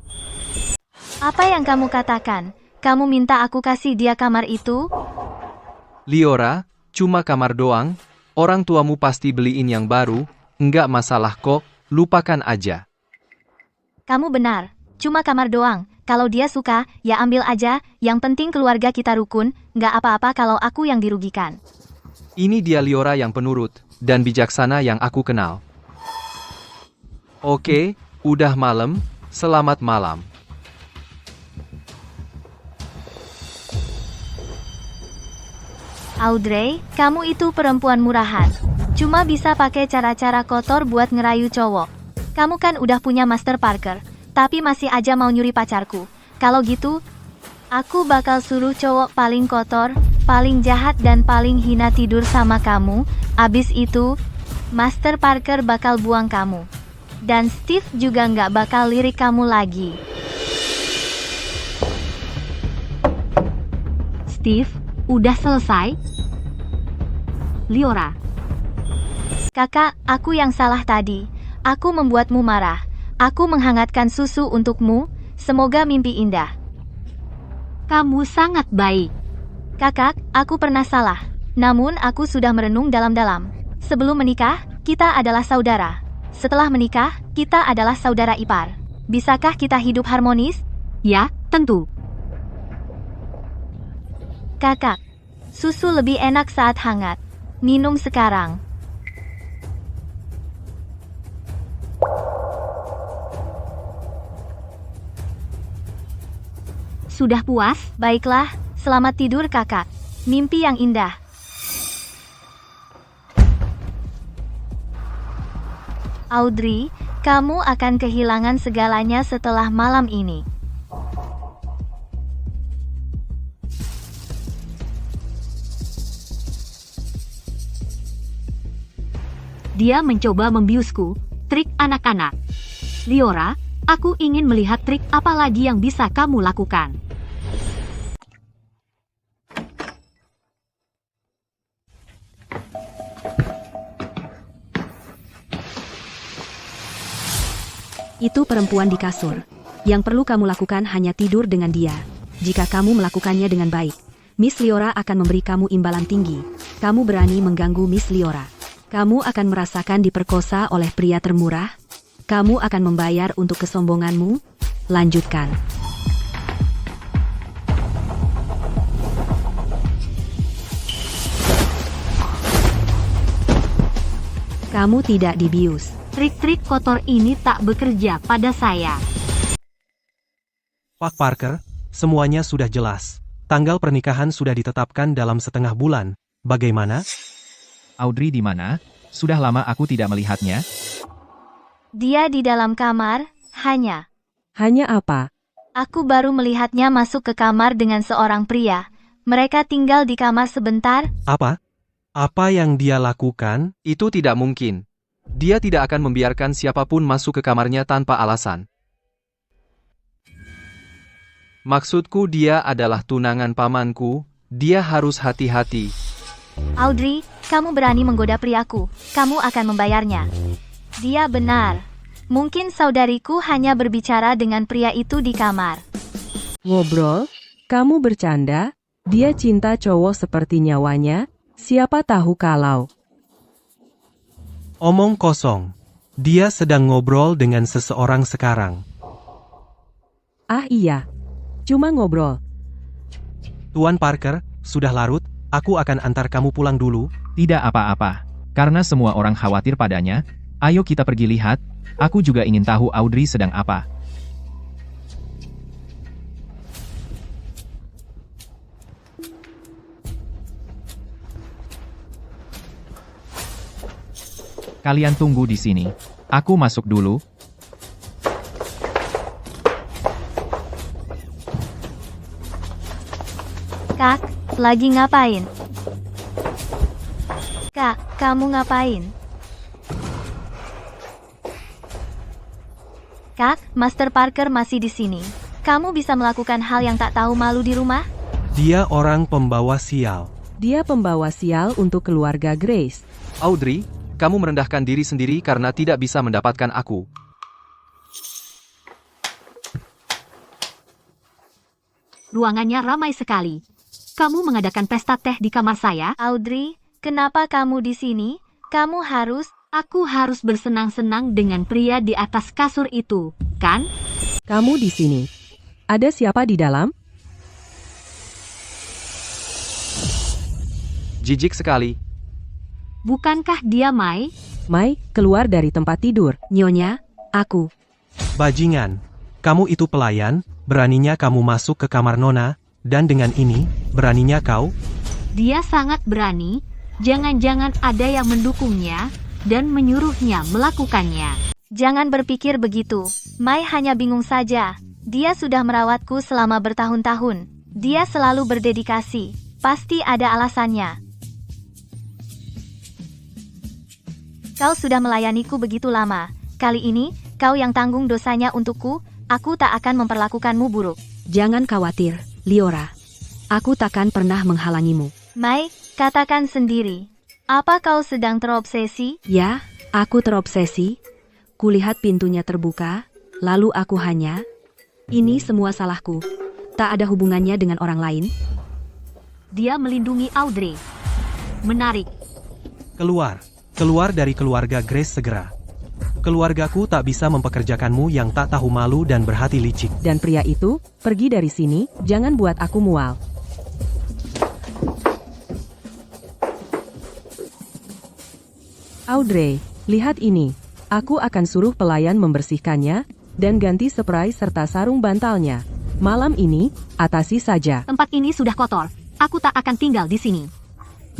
Apa yang kamu katakan? Kamu minta aku kasih dia kamar itu? Liora, cuma kamar doang, orang tuamu pasti beliin yang baru, enggak masalah kok, lupakan aja. Kamu benar, cuma kamar doang. Kalau dia suka, ya ambil aja, yang penting keluarga kita rukun, nggak apa-apa kalau aku yang dirugikan. Ini dia Liora yang penurut, dan bijaksana yang aku kenal. Oke, udah malam, selamat malam. Audrey, kamu itu perempuan murahan. Cuma bisa pakai cara-cara kotor buat ngerayu cowok. Kamu kan udah punya Master Parker, tapi masih aja mau nyuri pacarku. Kalau gitu, aku bakal suruh cowok paling kotor, paling jahat dan paling hina tidur sama kamu. Abis itu, Master Parker bakal buang kamu. Dan Steve juga nggak bakal lirik kamu lagi. Steve, udah selesai? Liora. Kakak, aku yang salah tadi. Aku membuatmu marah. Aku menghangatkan susu untukmu. Semoga mimpi indah. Kamu sangat baik. Kakak, aku pernah salah. Namun aku sudah merenung dalam-dalam. Sebelum menikah, kita adalah saudara. Setelah menikah, kita adalah saudara ipar. Bisakah kita hidup harmonis? Ya, tentu. Kakak, susu lebih enak saat hangat. Minum sekarang. Sudah puas? Baiklah, selamat tidur kakak. Mimpi yang indah. Audrey, kamu akan kehilangan segalanya setelah malam ini. Dia mencoba membiusku, trik anak-anak. Liora, aku ingin melihat trik apa lagi yang bisa kamu lakukan. Itu perempuan di kasur. Yang perlu kamu lakukan hanya tidur dengan dia. Jika kamu melakukannya dengan baik, Miss Liora akan memberi kamu imbalan tinggi. Kamu berani mengganggu Miss Liora. Kamu akan merasakan diperkosa oleh pria termurah. Kamu akan membayar untuk kesombonganmu. Lanjutkan. Kamu tidak dibius. Trik-trik kotor ini tak bekerja pada saya. Pak Parker, semuanya sudah jelas. Tanggal pernikahan sudah ditetapkan dalam setengah bulan. Bagaimana? Audrey di mana? Sudah lama aku tidak melihatnya. Dia di dalam kamar, hanya. Hanya apa? Aku baru melihatnya masuk ke kamar dengan seorang pria. Mereka tinggal di kamar sebentar. Apa? Apa yang dia lakukan? Itu tidak mungkin. Dia tidak akan membiarkan siapapun masuk ke kamarnya tanpa alasan. Maksudku dia adalah tunangan pamanku, dia harus hati-hati. Audrey, kamu berani menggoda priaku. Kamu akan membayarnya. Dia benar. Mungkin saudariku hanya berbicara dengan pria itu di kamar. Ngobrol? Kamu bercanda? Dia cinta cowok seperti nyawanya? Siapa tahu kalau... Omong kosong. Dia sedang ngobrol dengan seseorang sekarang. Ah iya. Cuma ngobrol. Tuan Parker, sudah larut, aku akan antar kamu pulang dulu. Tidak apa-apa. Karena semua orang khawatir padanya, ayo kita pergi lihat. Aku juga ingin tahu Audrey sedang apa. Kalian tunggu di sini. Aku masuk dulu. Kak, lagi ngapain? Kak, kamu ngapain? Kak, Master Parker masih di sini. Kamu bisa melakukan hal yang tak tahu malu di rumah? Dia orang pembawa sial. Dia pembawa sial untuk keluarga Grace. Audrey, kamu merendahkan diri sendiri karena tidak bisa mendapatkan aku. Ruangannya ramai sekali. Kamu mengadakan pesta teh di kamar saya? Audrey, kenapa kamu di sini? Kamu harus... Aku harus bersenang-senang dengan pria di atas kasur itu, kan? Kamu di sini. Ada siapa di dalam? Jijik sekali. Bukankah dia Mai? Mai, keluar dari tempat tidur. Nyonya, aku. Bajingan. Kamu itu pelayan, beraninya kamu masuk ke kamar Nona, dan dengan ini, beraninya kau? Dia sangat berani. Jangan-jangan ada yang mendukungnya dan menyuruhnya melakukannya. Jangan berpikir begitu. Mai hanya bingung saja. Dia sudah merawatku selama bertahun-tahun. Dia selalu berdedikasi. Pasti ada alasannya. Kau sudah melayaniku begitu lama. Kali ini, kau yang tanggung dosanya untukku. Aku tak akan memperlakukanmu buruk. Jangan khawatir, Liora. Aku takkan pernah menghalangimu. Mai, katakan sendiri. Apa kau sedang terobsesi? Ya, aku terobsesi. Kulihat pintunya terbuka, lalu aku hanya... Ini semua salahku. Tak ada hubungannya dengan orang lain. Dia melindungi Audrey. Menarik. Keluar. Keluar dari keluarga Grace segera. Keluargaku tak bisa mempekerjakanmu yang tak tahu malu dan berhati licik. Dan pria itu, pergi dari sini, jangan buat aku mual. Audrey, lihat ini. Aku akan suruh pelayan membersihkannya, dan ganti spray serta sarung bantalnya. Malam ini, atasi saja. Tempat ini sudah kotor. Aku tak akan tinggal di sini.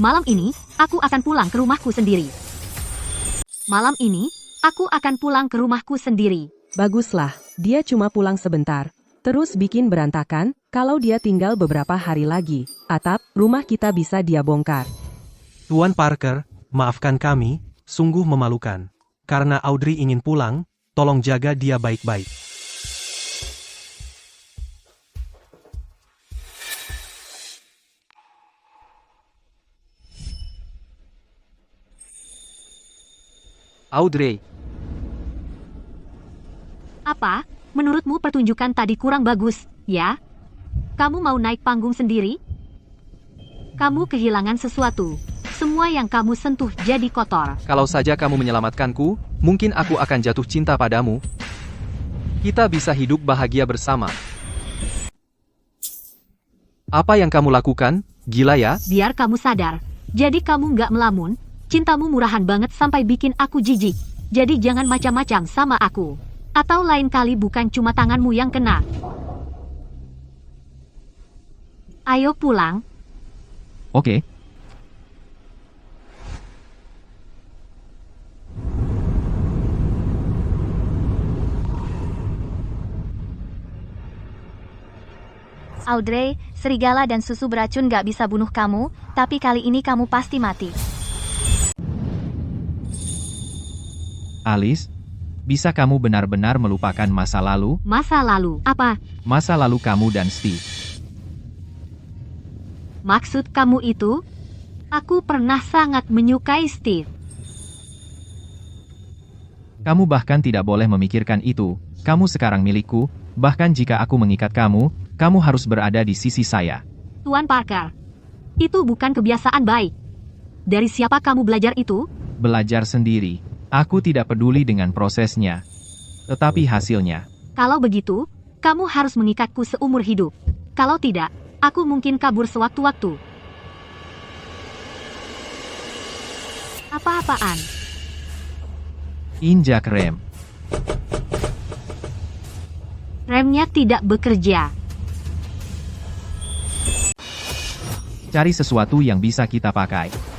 Malam ini, aku akan pulang ke rumahku sendiri. Malam ini, aku akan pulang ke rumahku sendiri. Baguslah, dia cuma pulang sebentar. Terus bikin berantakan, kalau dia tinggal beberapa hari lagi. Atap, rumah kita bisa dia bongkar. Tuan Parker, maafkan kami, Sungguh memalukan. Karena Audrey ingin pulang, tolong jaga dia baik-baik. Audrey, Apa? Menurutmu pertunjukan tadi kurang bagus, ya? Kamu mau naik panggung sendiri? Kamu kehilangan sesuatu. Semua yang kamu sentuh jadi kotor. kalau saja kamu menyelamatkanku, mungkin aku akan jatuh cinta padamu. Kita bisa hidup bahagia bersama. Apa yang kamu lakukan? Gila ya? Biar kamu sadar. Jadi kamu nggak melamun. Cintamu murahan banget sampai bikin aku jijik. Jadi jangan macam-macam sama aku. Atau lain kali bukan cuma tanganmu yang kena. Ayo pulang. Oke. Audrey, serigala dan susu beracun gak bisa bunuh kamu, tapi kali ini kamu pasti mati. Alice, bisa kamu benar-benar melupakan masa lalu? Masa lalu? Apa? Masa lalu kamu dan Steve. Maksud kamu itu? Aku pernah sangat menyukai Steve. Kamu bahkan tidak boleh memikirkan itu. Kamu sekarang milikku, bahkan jika aku mengikat kamu, kamu harus berada di sisi saya. Tuan Parker, itu bukan kebiasaan baik. Dari siapa kamu belajar itu? Belajar sendiri. Aku tidak peduli dengan prosesnya, tetapi hasilnya. Kalau begitu, kamu harus mengikatku seumur hidup. Kalau tidak, aku mungkin kabur sewaktu-waktu. Apa-apaan? Injak rem. Remnya tidak bekerja. Cari sesuatu yang bisa kita pakai.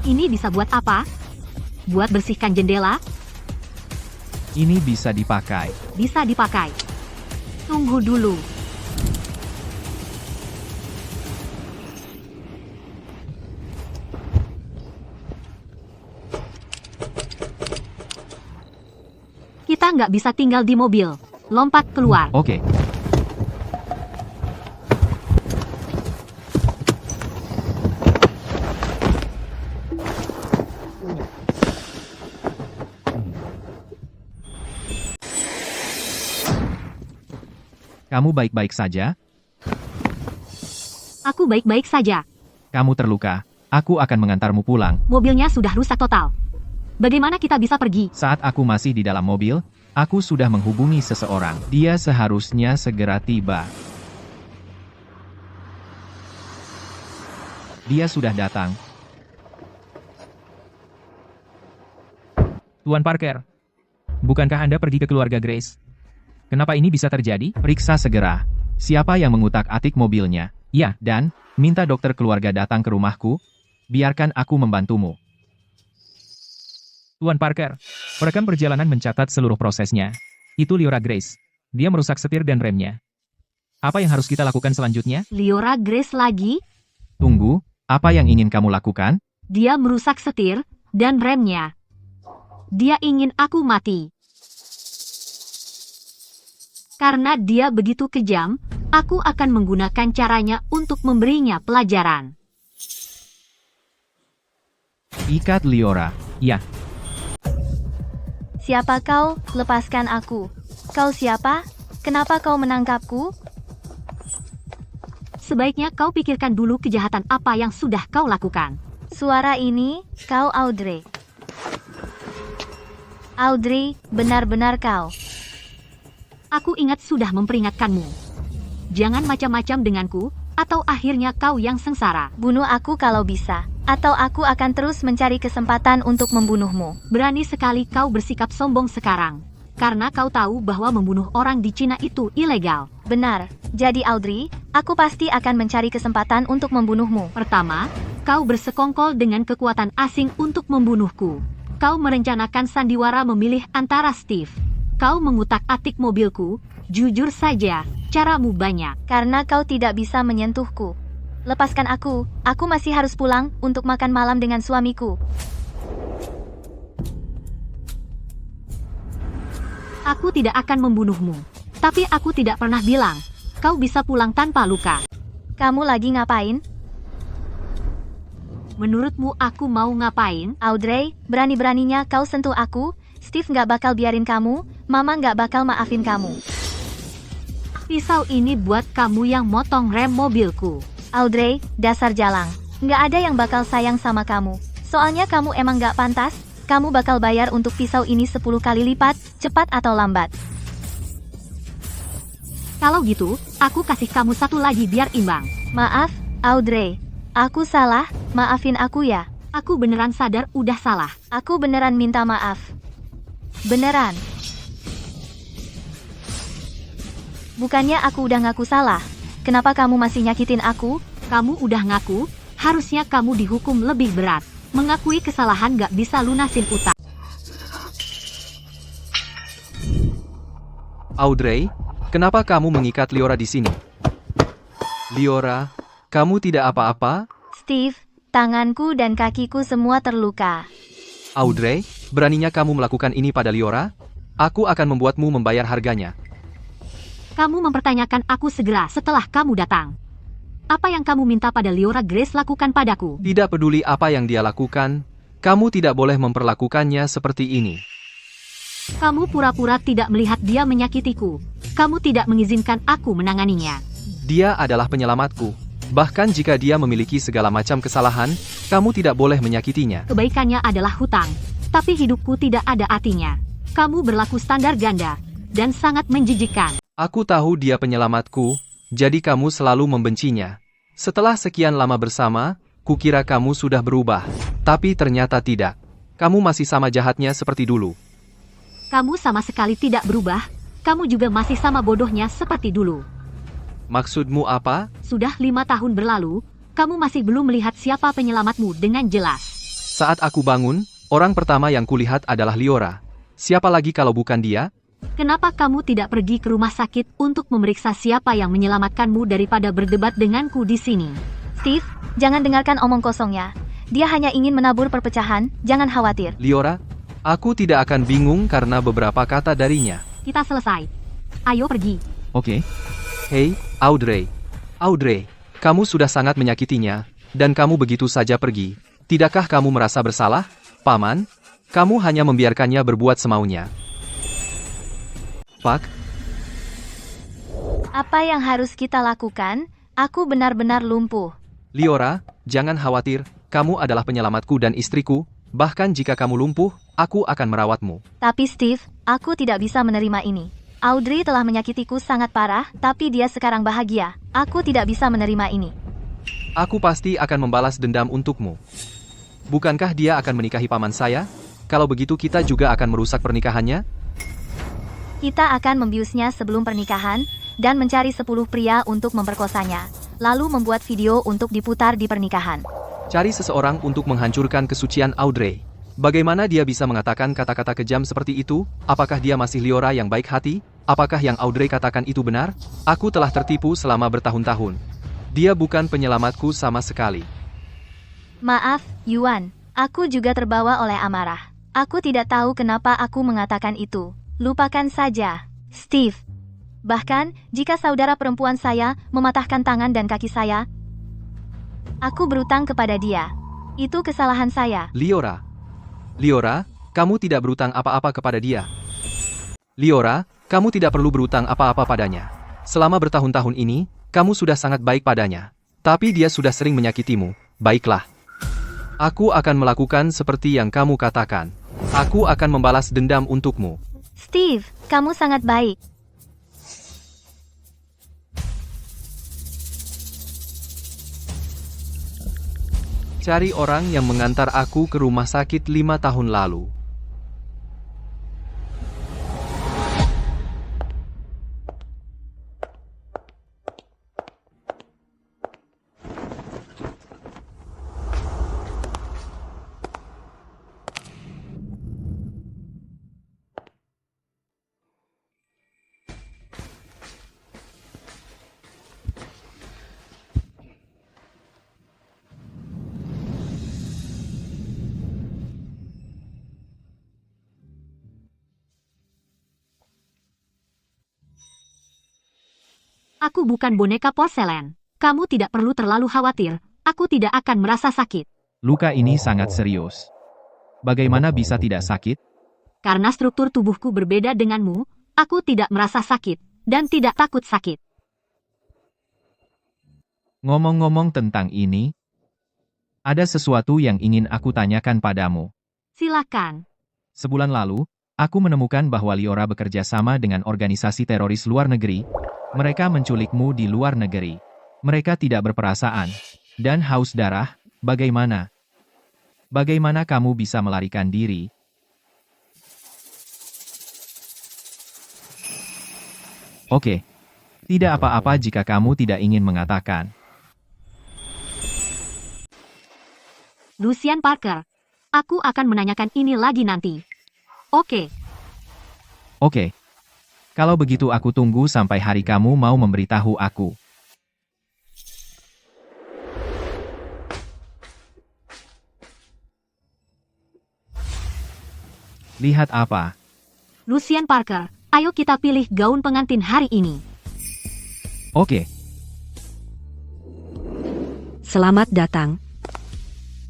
Ini bisa buat apa? Buat bersihkan jendela? Ini bisa dipakai. Bisa dipakai. Tunggu dulu. Kita nggak bisa tinggal di mobil. Lompat keluar. Oke. Kamu baik-baik saja? Aku baik-baik saja. Kamu terluka. Aku akan mengantarmu pulang. Mobilnya sudah rusak total. Bagaimana kita bisa pergi? Saat aku masih di dalam mobil, aku sudah menghubungi seseorang. Dia seharusnya segera tiba. Dia sudah datang. Tuan Parker, bukankah Anda pergi ke keluarga Grace? Kenapa ini bisa terjadi? Periksa segera. Siapa yang mengutak-atik mobilnya? Ya, dan minta dokter keluarga datang ke rumahku. Biarkan aku membantumu. Tuan Parker, perekam perjalanan mencatat seluruh prosesnya. Itu Liora Grace. Dia merusak setir dan remnya. Apa yang harus kita lakukan selanjutnya? Liora Grace lagi? Tunggu, apa yang ingin kamu lakukan? Dia merusak setir dan remnya. Dia ingin aku mati. Karena dia begitu kejam, aku akan menggunakan caranya untuk memberinya pelajaran. Ikat Liora. Ya. Siapa kau? Lepaskan aku. Kau siapa? Kenapa kau menangkapku? Sebaiknya kau pikirkan dulu kejahatan apa yang sudah kau lakukan. Suara ini, kau Audrey. Audrey, benar-benar kau. Aku ingat sudah memperingatkanmu. Jangan macam-macam denganku, atau akhirnya kau yang sengsara. Bunuh aku kalau bisa, atau aku akan terus mencari kesempatan untuk membunuhmu. Berani sekali kau bersikap sombong sekarang. Karena kau tahu bahwa membunuh orang di Cina itu ilegal. Benar. Jadi Audrey, aku pasti akan mencari kesempatan untuk membunuhmu. Pertama, kau bersekongkol dengan kekuatan asing untuk membunuhku. Kau merencanakan sandiwara memilih antara Steve. Kau mengutak-atik mobilku. Jujur saja, caramu banyak. Karena kau tidak bisa menyentuhku. Lepaskan aku masih harus pulang untuk makan malam dengan suamiku. Aku tidak akan membunuhmu. Tapi aku tidak pernah bilang, kau bisa pulang tanpa luka. Kamu lagi ngapain? Menurutmu aku mau ngapain? Audrey, berani-beraninya kau sentuh aku. Steve nggak bakal biarin kamu, Mama nggak bakal maafin kamu. Pisau ini buat kamu yang motong rem mobilku. Audrey, dasar jalang. Nggak ada yang bakal sayang sama kamu. Soalnya kamu emang nggak pantas, kamu bakal bayar untuk pisau ini 10 kali lipat, cepat atau lambat. Kalau gitu, aku kasih kamu satu lagi biar imbang. Maaf, Audrey. Aku salah, maafin aku ya. Aku beneran sadar udah salah. Aku beneran minta maaf. Beneran. Bukannya aku udah ngaku salah. Kenapa kamu masih nyakitin aku? Kamu udah ngaku, harusnya kamu dihukum lebih berat. Mengakui kesalahan gak bisa lunasin utang. Audrey, kenapa kamu mengikat Liora di sini? Liora, kamu tidak apa-apa? Steve, tanganku dan kakiku semua terluka. Audrey, beraninya kamu melakukan ini pada Liora? Aku akan membuatmu membayar harganya. Kamu mempertanyakan aku segera setelah kamu datang. Apa yang kamu minta pada Liora Grace lakukan padaku? Tidak peduli apa yang dia lakukan, kamu tidak boleh memperlakukannya seperti ini. Kamu pura-pura tidak melihat dia menyakitiku. Kamu tidak mengizinkan aku menanganinya. Dia adalah penyelamatku. Bahkan jika dia memiliki segala macam kesalahan, kamu tidak boleh menyakitinya. Kebaikannya adalah hutang, tapi hidupku tidak ada artinya. Kamu berlaku standar ganda, dan sangat menjijikkan. Aku tahu dia penyelamatku, jadi kamu selalu membencinya. Setelah sekian lama bersama, kukira kamu sudah berubah. Tapi ternyata tidak. Kamu masih sama jahatnya seperti dulu. Kamu sama sekali tidak berubah. Kamu juga masih sama bodohnya seperti dulu. Maksudmu apa? Sudah 5 tahun berlalu, kamu masih belum melihat siapa penyelamatmu dengan jelas. Saat aku bangun, orang pertama yang kulihat adalah Liora. Siapa lagi kalau bukan dia? Kenapa kamu tidak pergi ke rumah sakit untuk memeriksa siapa yang menyelamatkanmu daripada berdebat denganku di sini? Steve, jangan dengarkan omong kosongnya. Dia hanya ingin menabur perpecahan, jangan khawatir. Liora, aku tidak akan bingung karena beberapa kata darinya. Kita selesai. Ayo pergi. Oke. Hei, Audrey. Audrey, kamu sudah sangat menyakitinya, dan kamu begitu saja pergi. Tidakkah kamu merasa bersalah, Paman? Kamu hanya membiarkannya berbuat semaunya. Pak? Apa yang harus kita lakukan? Aku benar-benar lumpuh. Liora, jangan khawatir, kamu adalah penyelamatku dan istriku, bahkan jika kamu lumpuh, aku akan merawatmu. Tapi Steve, aku tidak bisa menerima ini. Audrey telah menyakitiku sangat parah, tapi dia sekarang bahagia. Aku tidak bisa menerima ini. Aku pasti akan membalas dendam untukmu. Bukankah dia akan menikahi paman saya? Kalau begitu kita juga akan merusak pernikahannya? Kita akan membiusnya sebelum pernikahan, dan mencari 10 pria untuk memperkosanya. Lalu membuat video untuk diputar di pernikahan. Cari seseorang untuk menghancurkan kesucian Audrey. Bagaimana dia bisa mengatakan kata-kata kejam seperti itu? Apakah dia masih Liora yang baik hati? Apakah yang Audrey katakan itu benar? Aku telah tertipu selama bertahun-tahun. Dia bukan penyelamatku sama sekali. Maaf, Yuan. Aku juga terbawa oleh amarah. Aku tidak tahu kenapa aku mengatakan itu. Lupakan saja, Steve. Bahkan, jika saudara perempuan saya mematahkan tangan dan kaki saya, aku berutang kepada dia. Itu kesalahan saya. Liora. Liora, kamu tidak berutang apa-apa kepada dia. Liora, kamu tidak perlu berutang apa-apa padanya. Selama bertahun-tahun ini, kamu sudah sangat baik padanya. Tapi dia sudah sering menyakitimu. Baiklah. Aku akan melakukan seperti yang kamu katakan. Aku akan membalas dendam untukmu. Steve, kamu sangat baik. Cari orang yang mengantar aku ke rumah sakit 5 tahun lalu. Aku bukan boneka porselen. Kamu tidak perlu terlalu khawatir. Aku tidak akan merasa sakit. Luka ini sangat serius. Bagaimana bisa tidak sakit? Karena struktur tubuhku berbeda denganmu, aku tidak merasa sakit, dan tidak takut sakit. Ngomong-ngomong tentang ini, ada sesuatu yang ingin aku tanyakan padamu. Silakan. Sebulan lalu, aku menemukan bahwa Liora bekerja sama dengan organisasi teroris luar negeri. Mereka menculikmu di luar negeri. Mereka tidak berperasaan. Dan haus darah, bagaimana? Bagaimana kamu bisa melarikan diri? Oke. Tidak apa-apa jika kamu tidak ingin mengatakan. Lucian Parker. Aku akan menanyakan ini lagi nanti. Oke. Oke. Kalau begitu aku tunggu sampai hari kamu mau memberitahu aku. Lihat apa? Lucian Parker, ayo kita pilih gaun pengantin hari ini. Oke. Selamat datang.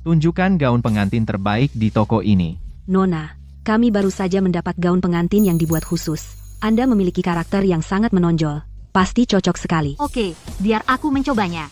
Tunjukkan gaun pengantin terbaik di toko ini. Nona, kami baru saja mendapat gaun pengantin yang dibuat khusus. Anda memiliki karakter yang sangat menonjol. Pasti cocok sekali. Oke, biar aku mencobanya.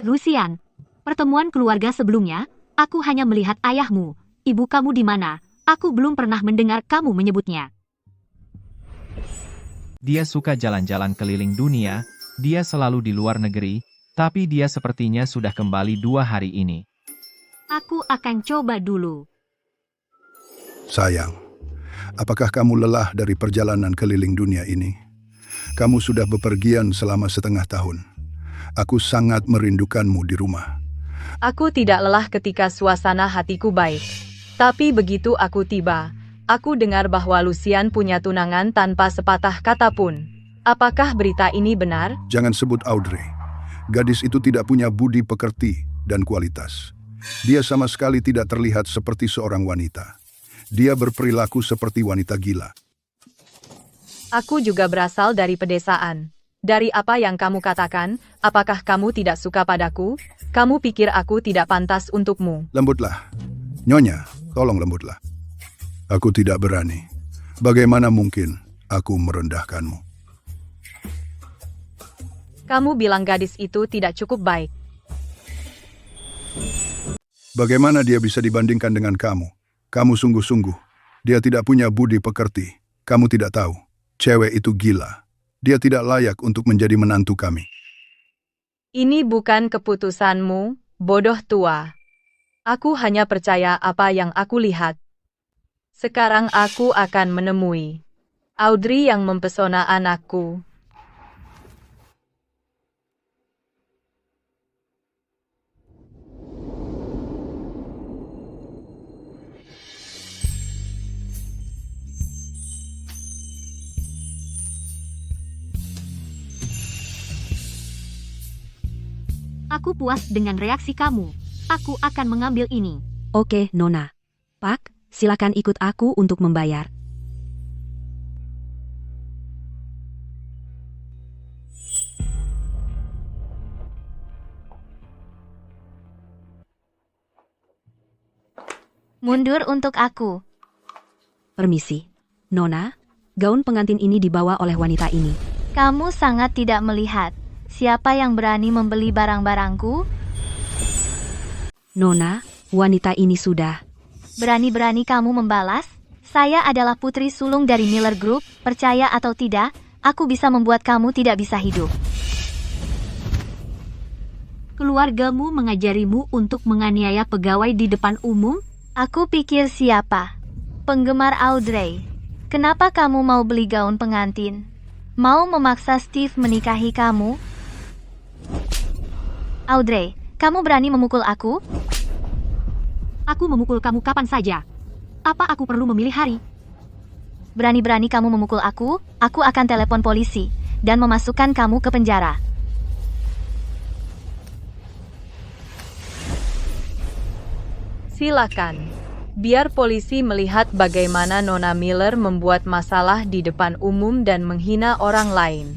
Lucian, pertemuan keluarga sebelumnya, aku hanya melihat ayahmu. Ibu kamu di mana? Aku belum pernah mendengar kamu menyebutnya. Dia suka jalan-jalan keliling dunia, dia selalu di luar negeri, tapi dia sepertinya sudah kembali 2 hari ini. Aku akan coba dulu. Sayang, apakah kamu lelah dari perjalanan keliling dunia ini? Kamu sudah bepergian selama setengah tahun. Aku sangat merindukanmu di rumah. Aku tidak lelah ketika suasana hatiku baik. Tapi begitu aku tiba, aku dengar bahwa Lucian punya tunangan tanpa sepatah kata pun. Apakah berita ini benar? Jangan sebut Audrey. Gadis itu tidak punya budi pekerti dan kualitas. Dia sama sekali tidak terlihat seperti seorang wanita. Dia berperilaku seperti wanita gila. Aku juga berasal dari pedesaan. Dari apa yang kamu katakan, apakah kamu tidak suka padaku? Kamu pikir aku tidak pantas untukmu? Lembutlah. Nyonya, tolong lembutlah. Aku tidak berani. Bagaimana mungkin aku merendahkanmu? Kamu bilang gadis itu tidak cukup baik. Bagaimana dia bisa dibandingkan dengan kamu? Kamu sungguh-sungguh. Dia tidak punya budi pekerti. Kamu tidak tahu. Cewek itu gila. Dia tidak layak untuk menjadi menantu kami. Ini bukan keputusanmu, bodoh tua. Aku hanya percaya apa yang aku lihat. Sekarang aku akan menemui Audrey yang mempesona anakku. Aku puas dengan reaksi kamu. Aku akan mengambil ini. Oke, Nona. Pak, silakan ikut aku untuk membayar. Mundur untuk aku. Permisi. Nona, gaun pengantin ini dibawa oleh wanita ini. Kamu sangat tidak melihat. Siapa yang berani membeli barang-barangku? Nona, wanita ini sudah. Berani-berani kamu membalas? Saya adalah putri sulung dari Miller Group, percaya atau tidak, aku bisa membuat kamu tidak bisa hidup. Keluargamu mengajarimu untuk menganiaya pegawai di depan umum? Aku pikir siapa? Penggemar Audrey. Kenapa kamu mau beli gaun pengantin? Mau memaksa Steve menikahi kamu? Audrey, kamu berani memukul aku? Aku memukul kamu kapan saja. Apa aku perlu memilih hari? Berani-berani kamu memukul aku akan telepon polisi dan memasukkan kamu ke penjara. Silakan. Biar polisi melihat bagaimana Nona Miller membuat masalah di depan umum dan menghina orang lain.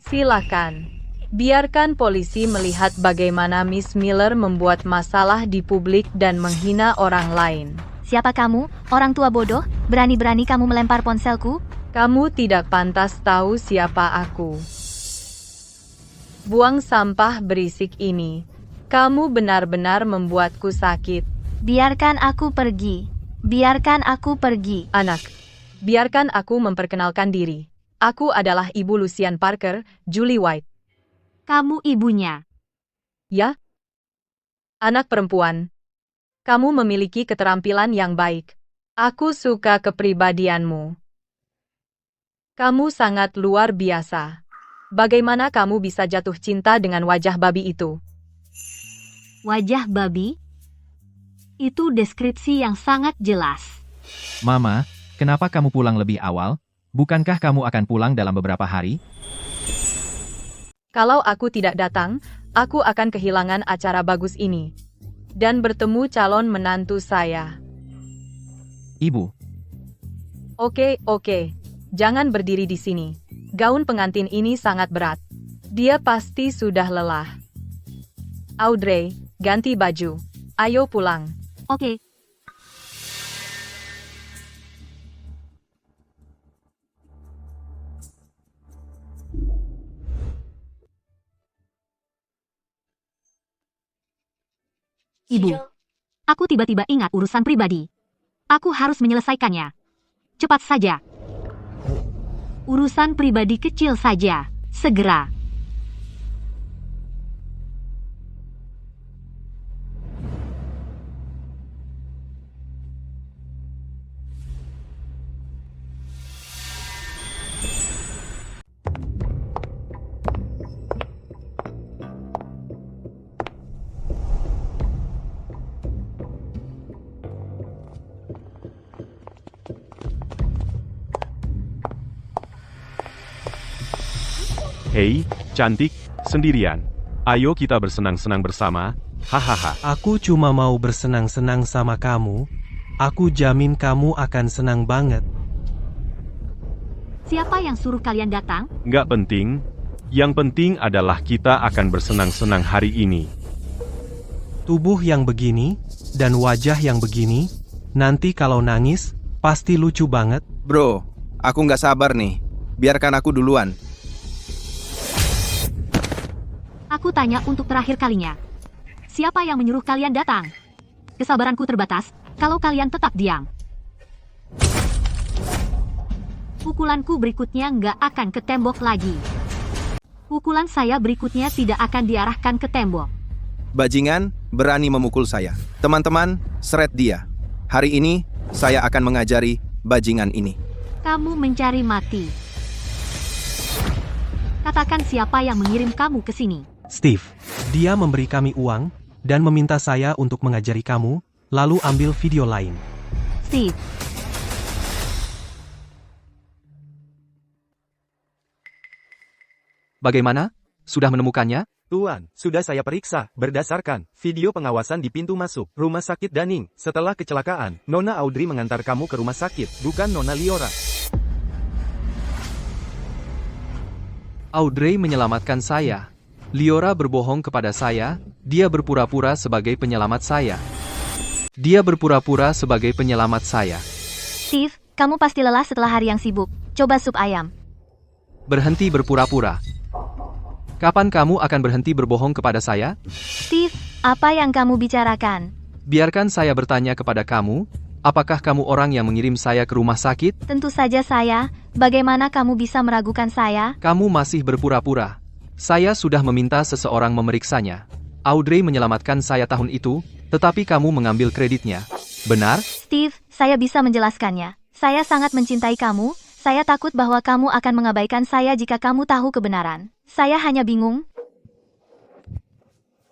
Silakan. Biarkan polisi melihat bagaimana Miss Miller membuat masalah di publik dan menghina orang lain. Siapa kamu, orang tua bodoh? Berani-berani kamu melempar ponselku? Kamu tidak pantas tahu siapa aku. Buang sampah berisik ini. Kamu benar-benar membuatku sakit. Biarkan aku pergi. Biarkan aku pergi. Anak, biarkan aku memperkenalkan diri. Aku adalah Ibu Lucian Parker, Julie White. Kamu ibunya. Ya? Anak perempuan. Kamu memiliki keterampilan yang baik. Aku suka kepribadianmu. Kamu sangat luar biasa. Bagaimana kamu bisa jatuh cinta dengan wajah babi itu? Wajah babi? Itu deskripsi yang sangat jelas. Mama, kenapa kamu pulang lebih awal? Bukankah kamu akan pulang dalam beberapa hari? Kalau aku tidak datang, aku akan kehilangan acara bagus ini. Dan bertemu calon menantu saya. Ibu. Oke. Jangan berdiri di sini. Gaun pengantin ini sangat berat. Dia pasti sudah lelah. Audrey, ganti baju. Ayo pulang. Oke. Ibu, aku tiba-tiba ingat urusan pribadi. Aku harus menyelesaikannya. Cepat saja. Urusan pribadi kecil saja. Segera. Hei, cantik, sendirian. Ayo kita bersenang-senang bersama. Hahaha. Aku cuma mau bersenang-senang sama kamu. Aku jamin kamu akan senang banget. Siapa yang suruh kalian datang? Nggak penting. Yang penting adalah kita akan bersenang-senang hari ini. Tubuh yang begini, dan wajah yang begini, nanti kalau nangis, pasti lucu banget. Bro, aku nggak sabar nih. Biarkan aku duluan. Aku tanya untuk terakhir kalinya. Siapa yang menyuruh kalian datang? Kesabaranku terbatas, kalau kalian tetap diam. Pukulanku berikutnya nggak akan ke tembok lagi. Pukulan saya berikutnya tidak akan diarahkan ke tembok. Bajingan berani memukul saya. Teman-teman, seret dia. Hari ini, saya akan mengajari bajingan ini. Kamu mencari mati. Katakan siapa yang mengirim kamu ke sini. Steve, dia memberi kami uang, dan meminta saya untuk mengajari kamu, lalu ambil video lain. Steve. Bagaimana? Sudah menemukannya? Tuan, sudah saya periksa, berdasarkan video pengawasan di pintu masuk rumah sakit Dunning. Setelah kecelakaan, Nona Audrey mengantar kamu ke rumah sakit, bukan Nona Liora. Audrey menyelamatkan saya. Liora berbohong kepada saya, dia berpura-pura sebagai penyelamat saya. Dia berpura-pura sebagai penyelamat saya. Steve, kamu pasti lelah setelah hari yang sibuk. Coba sup ayam. Berhenti berpura-pura. Kapan kamu akan berhenti berbohong kepada saya? Steve, apa yang kamu bicarakan? Biarkan saya bertanya kepada kamu, apakah kamu orang yang mengirim saya ke rumah sakit? Tentu saja saya. Bagaimana kamu bisa meragukan saya? Kamu masih berpura-pura. Saya sudah meminta seseorang memeriksanya. Audrey menyelamatkan saya tahun itu, tetapi kamu mengambil kreditnya. Benar? Steve, saya bisa menjelaskannya. Saya sangat mencintai kamu. Saya takut bahwa kamu akan mengabaikan saya jika kamu tahu kebenaran. Saya hanya bingung.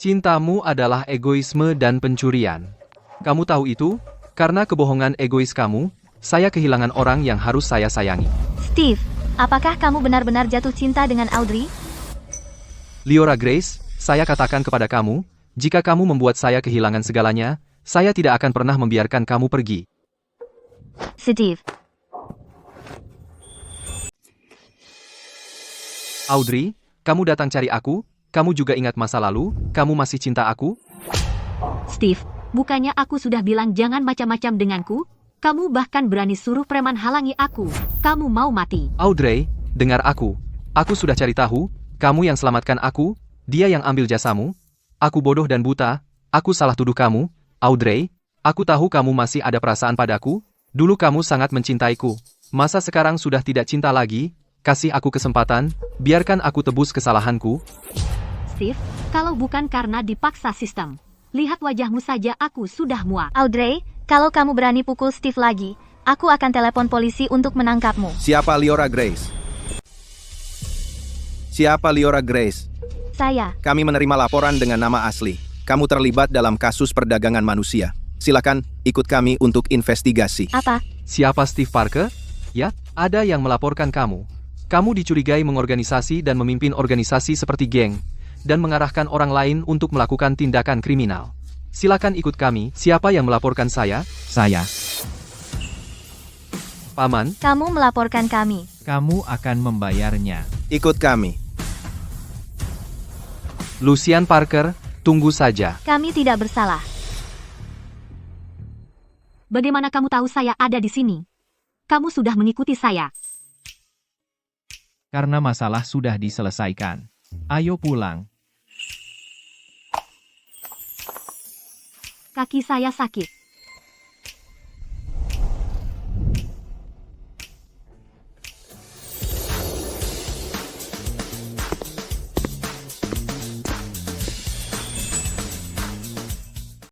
Cintamu adalah egoisme dan pencurian. Kamu tahu itu? Karena kebohongan egois kamu, saya kehilangan orang yang harus saya sayangi. Steve, apakah kamu benar-benar jatuh cinta dengan Audrey? Liora Grace, saya katakan kepada kamu, Jika kamu membuat saya kehilangan segalanya, saya tidak akan pernah membiarkan kamu pergi. Steve. Audrey, kamu datang cari aku? Kamu juga ingat masa lalu? Kamu masih cinta aku? Steve, bukannya aku sudah bilang jangan macam-macam denganku? Kamu bahkan berani suruh preman halangi aku. Kamu mau mati. Audrey, dengar aku. Aku sudah cari tahu, kamu yang selamatkan aku, dia yang ambil jasamu. Aku bodoh dan buta, aku salah tuduh kamu. Audrey, aku tahu kamu masih ada perasaan padaku. Dulu kamu sangat mencintaiku. Masa sekarang sudah tidak cinta lagi? Kasih aku kesempatan, biarkan aku tebus kesalahanku. Steve, kalau bukan karena dipaksa sistem. Lihat wajahmu saja, aku sudah muak. Audrey, kalau kamu berani pukul Steve lagi, aku akan telepon polisi untuk menangkapmu. Siapa Liora Grace? Siapa Liora Grace? Saya. Kami menerima laporan dengan nama asli. Kamu terlibat dalam kasus perdagangan manusia. Silakan, ikut kami untuk investigasi. Apa? Siapa Steve Parker? Ya, ada yang melaporkan kamu. Kamu dicurigai mengorganisasi dan memimpin organisasi seperti geng, dan mengarahkan orang lain untuk melakukan tindakan kriminal. Silakan ikut kami. Siapa yang melaporkan saya? Saya. Paman. Kamu melaporkan kami. Kamu akan membayarnya. Ikut kami. Lucian Parker, tunggu saja. Kami tidak bersalah. Bagaimana kamu tahu saya ada di sini? Kamu sudah mengikuti saya. Karena masalah sudah diselesaikan. Ayo pulang. Kaki saya sakit.